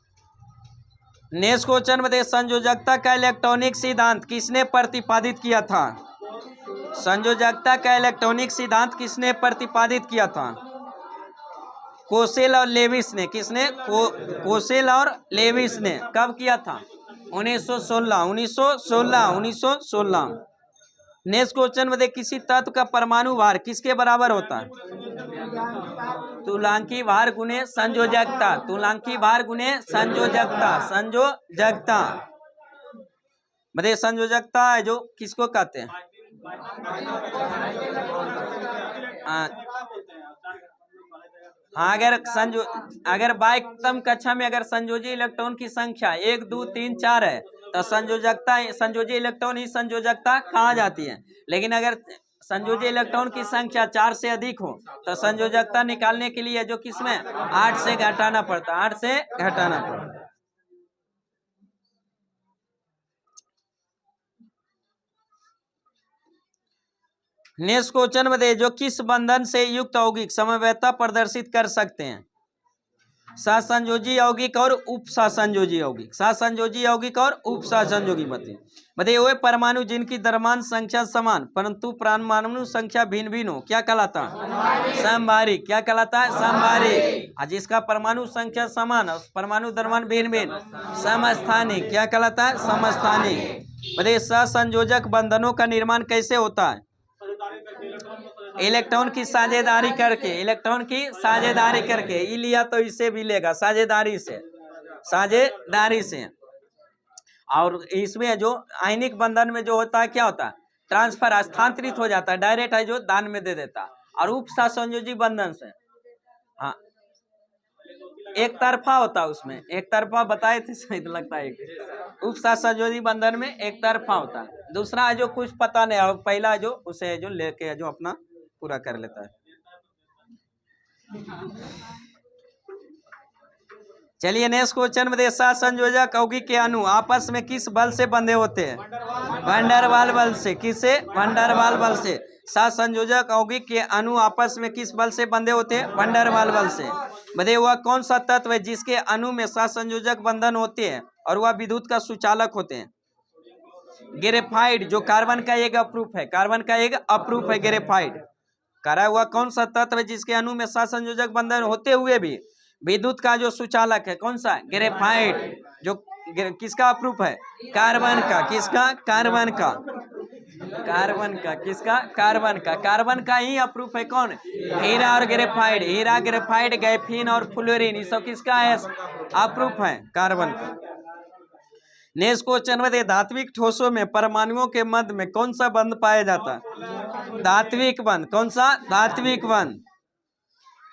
नेक्स्ट क्वेश्चन बताइए, संयोजकता का इलेक्ट्रॉनिक सिद्धांत किसने प्रतिपादित किया था? संयोजकता का इलेक्ट्रॉनिक सिद्धांत किसने प्रतिपादित किया था? कोसेल और लेविस ने। किसने? कोसेल और लेविस ने। कब किया था? 1916। नेक्स्ट क्वेश्चन बताइए, किसी तत्व का परमाणु भार किसके बराबर होता है? तुलांकी भार गुने संयोजकता। तुलांकी भार गुने संयोजकता। संयोजकता बताइए, संयोजकता है जो किसको कहते हैं? हाँ, अगर बाह्यतम कक्षा में अगर संयोजी इलेक्ट्रॉन की संख्या 1 2 3 4 है तो संयोजकता, संयोजी इलेक्ट्रॉन ही संयोजकता कहा जाती है। लेकिन अगर संयोजी इलेक्ट्रॉन की संख्या 4 से अधिक हो तो संयोजकता निकालने के लिए जो किसमें 8 से घटाना पड़ता है। 8 से घटाना पड़ता है। नेक्स्ट क्वेश्चन बताइए, जो किस बंधन से युक्त यौगिक समवेतता प्रदर्शित कर सकते हैं? सहसंयोजी यौगिक और उपसहसंयोजी यौगिक। सहसंयोजी यौगिक और उपसहसंयोगी बताइए वे परमाणु जिनकी द्रव्यमान संख्या समान परंतु परमाणु संख्या भिन्न भिन्न हो क्या कहलाता है? समभारिक। क्या कहलाता है? समभारिक। जिसका परमाणु संख्या समान है परमाणु द्रव्यमान भिन्न भिन्न समस्थानिक। क्या कहलाता है? समस्थानिक। बताइए सहसंयोजक बंधनों का निर्माण कैसे होता है? इलेक्ट्रॉन की साझेदारी करके। इलेक्ट्रॉन की साझेदारी करके। ई लिया तो इसे भी लेगा साझेदारी से। साझेदारी से। और इसमें जो आयनिक बंधन में जो होता है क्या होता है? ट्रांसफर, स्थानांतरित हो जाता है। डायरेक्ट है जो दान में दे देता। और उपसहसंयोजी बंधन से हाँ एक तरफा होता है। उसमें एक तरफा बताए थे सही लगता है। उपसहसंयोजी बंधन में एक तरफा होता है। दूसरा है जो कुछ पता नहीं है, पहला जो उसे जो लेके जो अपना पूरा कर लेता है। चलिए नेक्स्ट क्वेश्चन में सहसंयोजक यौगिक के अणु आपस में किस बल से बंधे होते हैं? वंडरवाल बल से। किससे? वंडरवाल बल से। सहसंयोजक यौगिक के अणु आपस में किस बल से बंधे होते हैं? वंडरवाल बल से। बताइए वह कौन सा तत्व है जिसके अणु में सहसंयोजक बंधन होते हैं और वह विद्युत का सुचालक होते हैं? ग्रेफाइट, जो कार्बन का एक अप्रूफ है। कार्बन का एक अप्रूफ है ग्रेफाइट। करा हुआ कौन सा तत्व है जिसके अणु में सहसंयोजक बंधन होते हुए भी विद्युत का जो सुचालक है? कौन सा? ग्रेफाइट। जो किसका अप्रूफ है? कार्बन का। किसका? कार्बन का। कार्बन का। किसका? कार्बन का। कार्बन का ही अप्रूफ है कौन? हीरा और ग्रेफाइट। हीरा, ग्रेफाइट, गैफीन और फ्लोरीन, ये सब किसका है? अप्रूफ है कार्बन का। नेक्स्ट क्वेश्चन में धात्विक ठोसों में परमाणुओं के मध्य में कौन सा बंध पाया जाता है? धात्विक बंध। कौन सा? धात्विक बंध।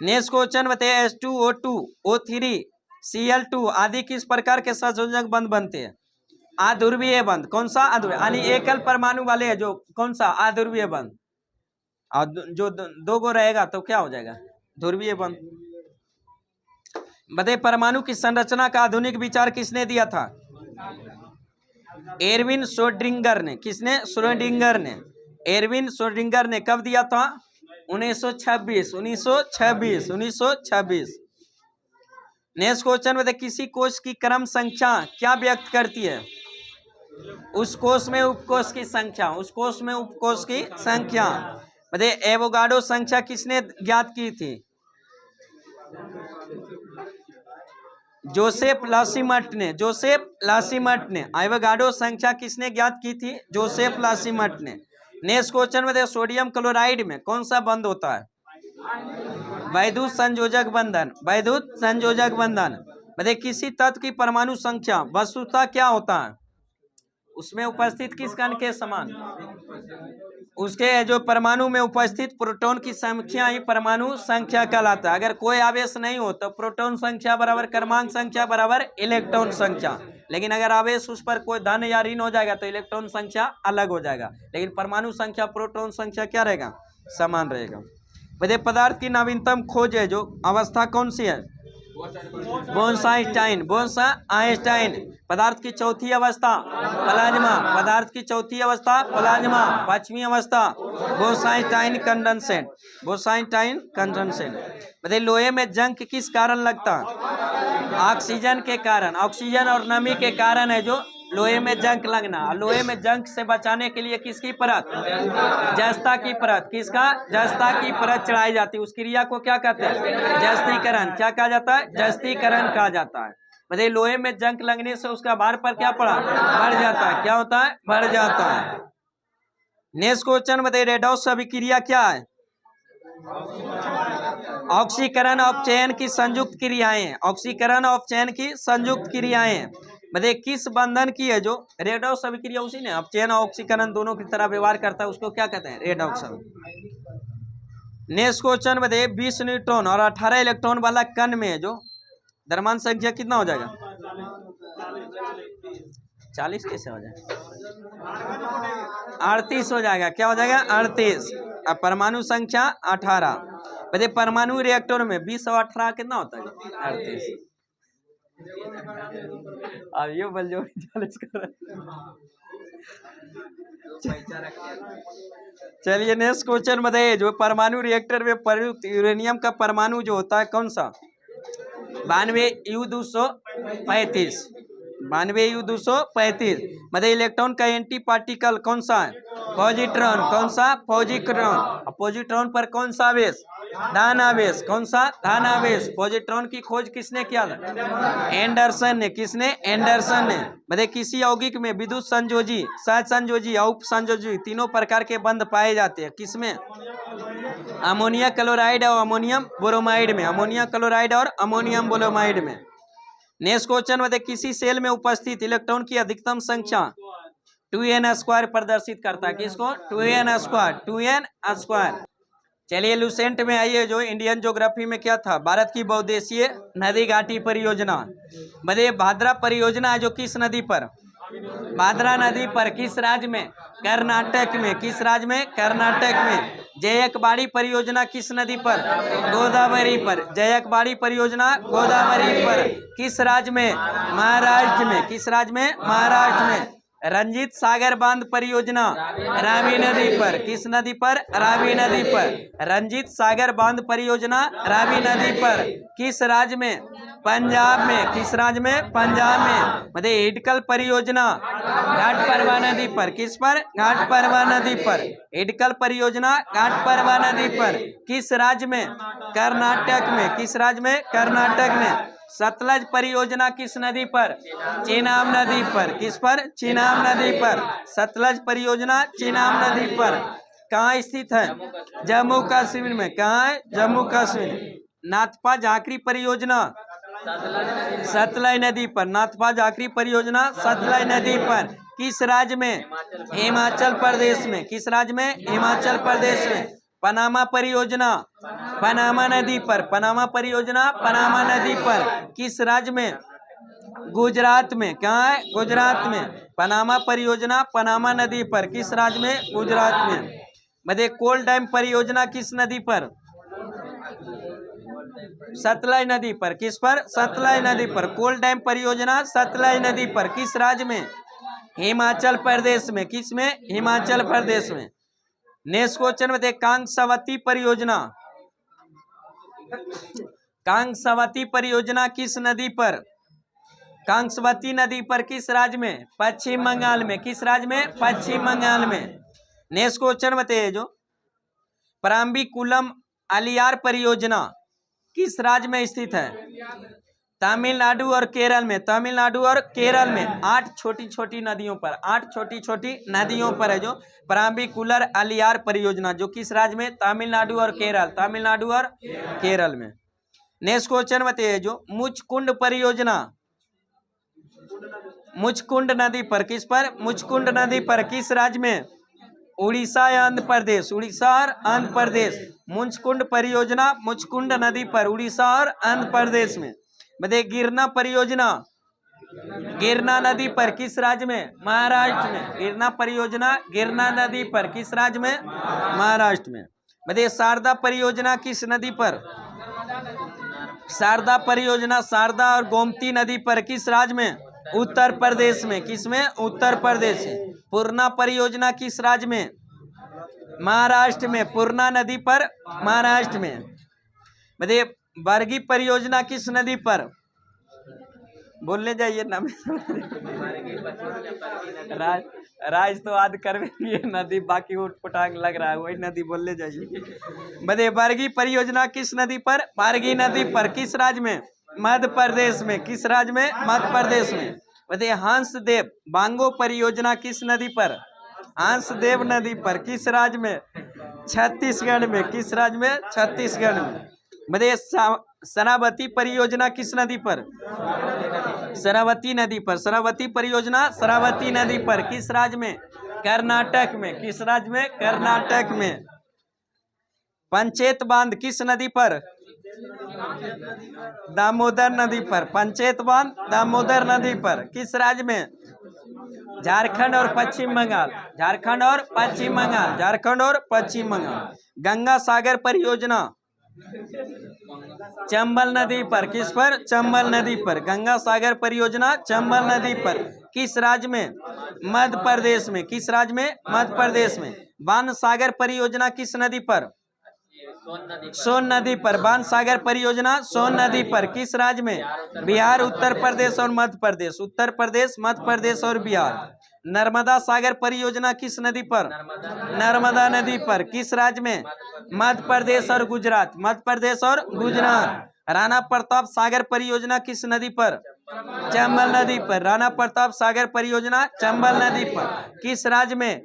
नेक्स्ट क्वेश्चन बताइए H2O2, O3, Cl2 आदि किस प्रकार के सहसंयोजक बंध बनते हैं? अध्रुवीय बंध। कौन सा? अध्रुवीय, यानी एकल परमाणु वाले है जो कौन सा? अध्रुवीय बंध। और जो दो गो रहेगा तो क्या हो जाएगा? ध्रुवीय बंध। बताइए परमाणु की संरचना का आधुनिक विचार किसने दिया था? एरविन श्रोडिंगर ने। किसने? श्रोडिंगर ने। एरविन श्रोडिंगर ने कब दिया था? 1926। 1926। नेक्स्ट क्वेश्चन में किसी कोश की क्रम संख्या क्या व्यक्त करती है? उस कोश में उपकोश की संख्या। उस कोश में उपकोश की संख्या। बताइए एवोगाड्रो संख्या किसने ज्ञात की थी? जोसेफ लासिमट ने। जोसेफ लासिमट ने। एवोगाड्रो संख्या किसने ज्ञात की थी? जोसेफ लासिमट ने। नेक्स्ट क्वेश्चन में सोडियम क्लोराइड में कौन सा बंध होता है? वैद्युत संयोजक बंधन। वैद्युत संयोजक बंधन। बताइए किसी तत्व की परमाणु संख्या वस्तुतः क्या होता है? उसमें उपस्थित किस कण के समान? उसके जो परमाणु में उपस्थित प्रोटॉन की संख्या ही परमाणु संख्या कहलाता है। अगर कोई आवेश नहीं हो तो प्रोटॉन संख्या बराबर क्रमांक संख्या बराबर इलेक्ट्रॉन संख्या। लेकिन अगर आवेश उस पर कोई धन या ऋण हो जाएगा तो इलेक्ट्रॉन संख्या अलग हो जाएगा। लेकिन परमाणु संख्या प्रोटॉन संख्या क्या रहेगा? समान रहेगा। बताइए पदार्थ की नवीनतम खोज है जो अवस्था कौन सी है? बोन्साइंस्टाइन, बोन्साइंस्टाइन। पदार्थ की चौथी अवस्था प्लाज्मा, पदार्थ की चौथी अवस्था प्लाज्मा, पांचवी अवस्था बोन्साइंस्टाइन कंडेंसेट, बोन्साइंस्टाइन कंडेंसेट। बताइए लोहे में जंग किस कारण लगता है? ऑक्सीजन के कारण, ऑक्सीजन और नमी के कारण है जो लोहे में जंग लगना। लोहे में जंग से बचाने के लिए किसकी परत? जस्ता की परत। किसका? जस्ता की परत चढ़ाई जाती है। उस क्रिया को क्या कहते हैं? जस्तीकरण। क्या कहा जाता है? जस्तीकरण कहा जाता है। बताइए लोहे में जंग लगने से उसका भार पर क्या पड़ा? बढ़ जाता है। क्या होता है? बढ़ जाता है। नेक्स्ट क्वेश्चन बताइए रेडॉक्स अभिक्रिया क्या है? ऑक्सीकरण और चयन की संयुक्त क्रियाएं, ऑक्सीकरण और चयन की संयुक्त क्रियाएं। बताइए किस बंधन की है जो रेडॉक्स अभिक्रिया? उसी ने अब चयन और ऑक्सीकरण दोनों की तरह व्यवहार करता है, उसको क्या कहते हैं? रेडॉक्स। नेक्स्ट क्वेश्चन बताइए 20 न्यूट्रॉन और 18 इलेक्ट्रॉन वाला कण में जो द्रव्यमान संख्या कितना हो जाएगा? 40 कैसे हो जाएगा? 38 हो जाएगा। क्या हो जाएगा? 38। अब परमाणु संख्या 18। बताइए परमाणु रिएक्टर में 20 और 18 कितना होता है? 38। अब ये बलजोड़ी 40 कर। चलिए नेक्स्ट क्वेश्चन बताइए जो परमाणु रिएक्टर में प्रयुक्त यूरेनियम का परमाणु जो होता है कौन सा? 92U235, 92U235। बताइए इलेक्ट्रॉन का एंटी पार्टिकल कौन सा है? पॉजिट्रॉन। कौन सा? पॉजिट्रॉन। पॉजिट्रॉन पर कौन सा आवेश? धन आवेश। कौन सा? धन आवेश। पॉजिट्रॉन की खोज किसने किया था? एंडरसन ने। किसने? एंडरसन ने। बताइए किसी यौगिक में विद्युत संयोजी, सहसंयोजी और उप संयोजी तीनों प्रकार के बंध पाए जाते हैं। किसमें? अमोनिया क्लोराइड और अमोनियम ब्रोमाइड में, अमोनिया क्लोराइड और अमोनियम ब्रोमाइड में। नेक्स्ट क्वेश्चन बताइए किसी सेल में उपस्थित इलेक्ट्रॉन की अधिकतम संख्या 2n² प्रदर्शित करता है। किसको? 2n², 2n²। चलिए लुसेंट में आइए जो इंडियन ज्योग्राफी में क्या था? भारत की बहुउद्देशीय नदी घाटी परियोजना। बताइए भाद्रा परियोजना है जो किस नदी पर? भाद्रा नदी पर। किस राज्य में? कर्नाटक में। किस राज्य में? कर्नाटक में। जयकबाड़ी परियोजना किस नदी पर? गोदावरी पर। जयकबाड़ी परियोजना गोदावरी पर। किस राज्य में? महाराष्ट्र में। किस राज्य में? महाराष्ट्र में। रंजीत सागर बांध परियोजना रावी नदी पर। किस नदी पर? रावी नदी पर। रंजीत सागर बांध परियोजना रावी नदी पर। किस राज्य में? पंजाब में। किस राज्य में? पंजाब में। मतलब हिडकल परियोजना घाट परवा नदी पर। किस पर? घाट परवा नदी पर। हिडकल परियोजना घाट परवा नदी पर। किस राज्य में? कर्नाटक में। किस राज्य में? कर्नाटक में। सतलज परियोजना किस नदी पर? चेनाब नदी पर। किस पर? चेनाब नदी पर। सतलज परियोजना चेनाब नदी पर। कहाँ स्थित है? जम्मू कश्मीर में। कहाँ है? जम्मू कश्मीर। नाथपा झांकरी परियोजना सतलज नदी पर। नाथपा झांकरी परियोजना सतलज नदी पर। किस राज्य में? हिमाचल प्रदेश में। किस राज्य में? हिमाचल प्रदेश में। पनामा परियोजना पनामा नदी पर। पनामा परियोजना पनामा नदी पर। किस राज्य में? गुजरात में। कहाँ है? गुजरात में। पनामा परियोजना पनामा नदी पर। किस राज्य में? गुजरात में। बताइए कोल डैम परियोजना किस नदी पर? सतलज नदी पर। किस पर? सतलज नदी पर। कोल डैम परियोजना सतलज नदी पर। किस राज्य में? हिमाचल प्रदेश में। किस में? हिमाचल प्रदेश में। नेक्स्ट क्वेश्चन बताइए कांसवती परियोजना कांसवती परियोजना किस नदी पर? कांसवती नदी पर। किस राज्य में? पश्चिम बंगाल में। किस राज्य में? पश्चिम बंगाल में। नेक्स्ट क्वेश्चन बताइए जो पराम्बिकुलम अलियार परियोजना किस राज्य में स्थित है? तमिलनाडु और केरल में। तमिलनाडु और केरल में। 8 छोटी छोटी नदियों पर, 8 छोटी छोटी नदियों पर है जो पराम्बिकुलर अलियार परियोजना जो किस राज्य में? तमिलनाडु और केरल। तमिलनाडु और केरल में। नेक्स्ट क्वेश्चन बताइए जो मुचकुंड परियोजना मुचकुंड नदी पर। किस पर? मुचकुंड नदी पर। किस राज्य में? उड़ीसा या आंध्र प्रदेश। उड़ीसा और आंध्र प्रदेश। मुचकुंड परियोजना मुचकुंड नदी पर उड़ीसा और आंध्र प्रदेश में। बताइए गिरना परियोजना गिरना नदी पर। किस राज्य में? महाराष्ट्र में। गिरना परियोजना गिरना नदी पर। किस राज्य में? महाराष्ट्र में। बताइए शारदा परियोजना किस नदी पर? शारदा परियोजना शारदा और गोमती नदी पर किस राज्य में? उत्तर प्रदेश में। किसमें? उत्तर प्रदेश। पूर्णा परियोजना किस राज्य में? महाराष्ट्र में। पूर्णा नदी पर महाराष्ट्र में। बताइए बरगी परियोजना किस नदी पर? बोलने जाइए ना। राज तो आद करवे नदी बाकी उठ पटांग लग रहा है, वही नदी बोलने जाइए। बताइए बरगी परियोजना किस नदी पर? बरगी नदी पर। किस राज्य में? मध्य प्रदेश में। किस राज्य में? मध्य प्रदेश में। बताइए हंसदेव बांगो परियोजना किस नदी पर? हंसदेव नदी पर। किस राज्य में? छत्तीसगढ़ में। किस राज्य में? छत्तीसगढ़ में। बताइए शरावती परियोजना किस नदी पर? शरावती नदी पर। शरावती परियोजना शरावती नदी पर। किस राज्य में? कर्नाटक में। किस राज्य में? कर्नाटक में। पंचेत बांध किस नदी पर? दामोदर नदी पर। पंचेत बांध दामोदर नदी पर। किस राज्य में? झारखंड और पश्चिम बंगाल। झारखंड और पश्चिम बंगाल। झारखंड और पश्चिम बंगाल। गंगा सागर परियोजना चंबल नदी पर। किस पर? चंबल नदी पर। गंगा सागर परियोजना चंबल नदी पर। किस राज्य में? मध्य प्रदेश में। किस राज्य में? मध्य प्रदेश में। बाण सागर परियोजना किस नदी पर? सोन नदी पर। बाण सागर परियोजना सोन नदी पर। किस राज्य में? बिहार, उत्तर प्रदेश और मध्य प्रदेश। उत्तर प्रदेश, मध्य प्रदेश और बिहार। नर्मदा सागर परियोजना किस नदी पर? नर्मदा नदी पर। किस राज्य में? मध्य प्रदेश और गुजरात। मध्य प्रदेश और गुजरात। राणा प्रताप सागर परियोजना किस नदी पर? चंबल नदी पर। राणा प्रताप सागर परियोजना चंबल नदी पर। किस राज्य में?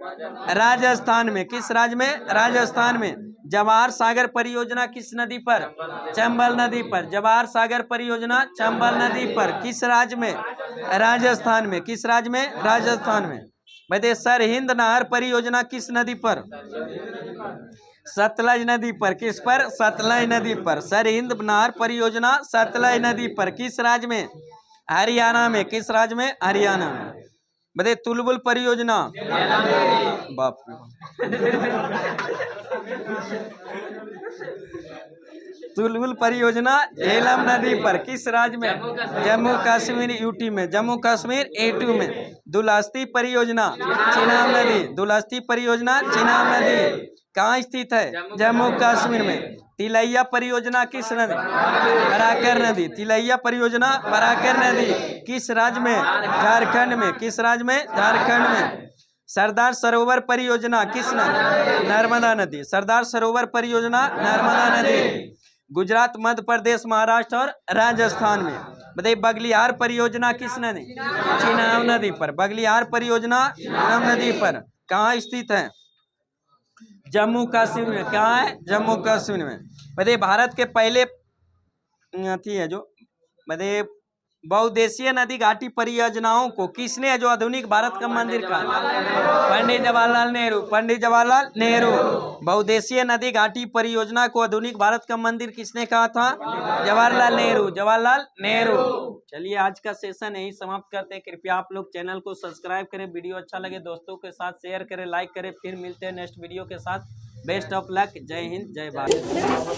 राजस्थान में। किस राज्य में? राजस्थान में। जवाहर सागर परियोजना किस नदी पर? चंबल नदी पर। जवाहर सागर परियोजना चंबल नदी पर। किस राज्य में? राजस्थान में। किस राज्य में? राजस्थान में। बताइए सरहिंद नहर परियोजना किस नदी पर? सतलज नदी पर। किस पर? सतलज नदी पर। सरहिंद नहर परियोजना सतलज नदी पर। किस राज्य में? हरियाणा में। किस राज्य में? हरियाणा में। बताइए तुलबुल परियोजना बाप तुलबुल परियोजना झेलम नदी पर। किस राज्य में? जम्मू कश्मीर यूटी में। जम्मू कश्मीर A2 में। दुलहस्ती परियोजना चिनाब नदी। दुलहस्ती परियोजना चिनाब नदी कहाँ स्थित है? जम्मू कश्मीर में। तिलैया परियोजना किस नदी? बराकर नदी। तिलैया परियोजना बराकर नदी किस राज्य में? झारखंड में। किस राज्य में? झारखंड में। सरदार सरोवर परियोजना किस नदी? नर्मदा नदी। सरदार सरोवर परियोजना नर्मदा नदी। गुजरात, मध्य प्रदेश, महाराष्ट्र और राजस्थान में। बताइए बगलियार परियोजना किस नदी? चिनाब नदी पर। बगलियार परियोजना चिनाब नदी पर कहाँ स्थित है? जम्मू कश्मीर में। कहाँ है? जम्मू कश्मीर में। बताइए भारत के पहले थी है जो बताइए बहुउद्देशीय नदी घाटी परियोजनाओं को किसने जो आधुनिक भारत का मंदिर कहा? पंडित जवाहरलाल नेहरू। पंडित जवाहरलाल नेहरू। बहुउद्देशीय नदी घाटी परियोजना को आधुनिक भारत का मंदिर किसने कहा था? जवाहरलाल नेहरू। जवाहरलाल नेहरू। चलिए आज का सेशन यही समाप्त करते हैं। कृपया आप लोग चैनल को सब्सक्राइब करें। वीडियो अच्छा लगे दोस्तों के साथ शेयर करें, लाइक करें। फिर मिलते हैं नेक्स्ट वीडियो के साथ। Best of luck. जय हिंद, जय भारत।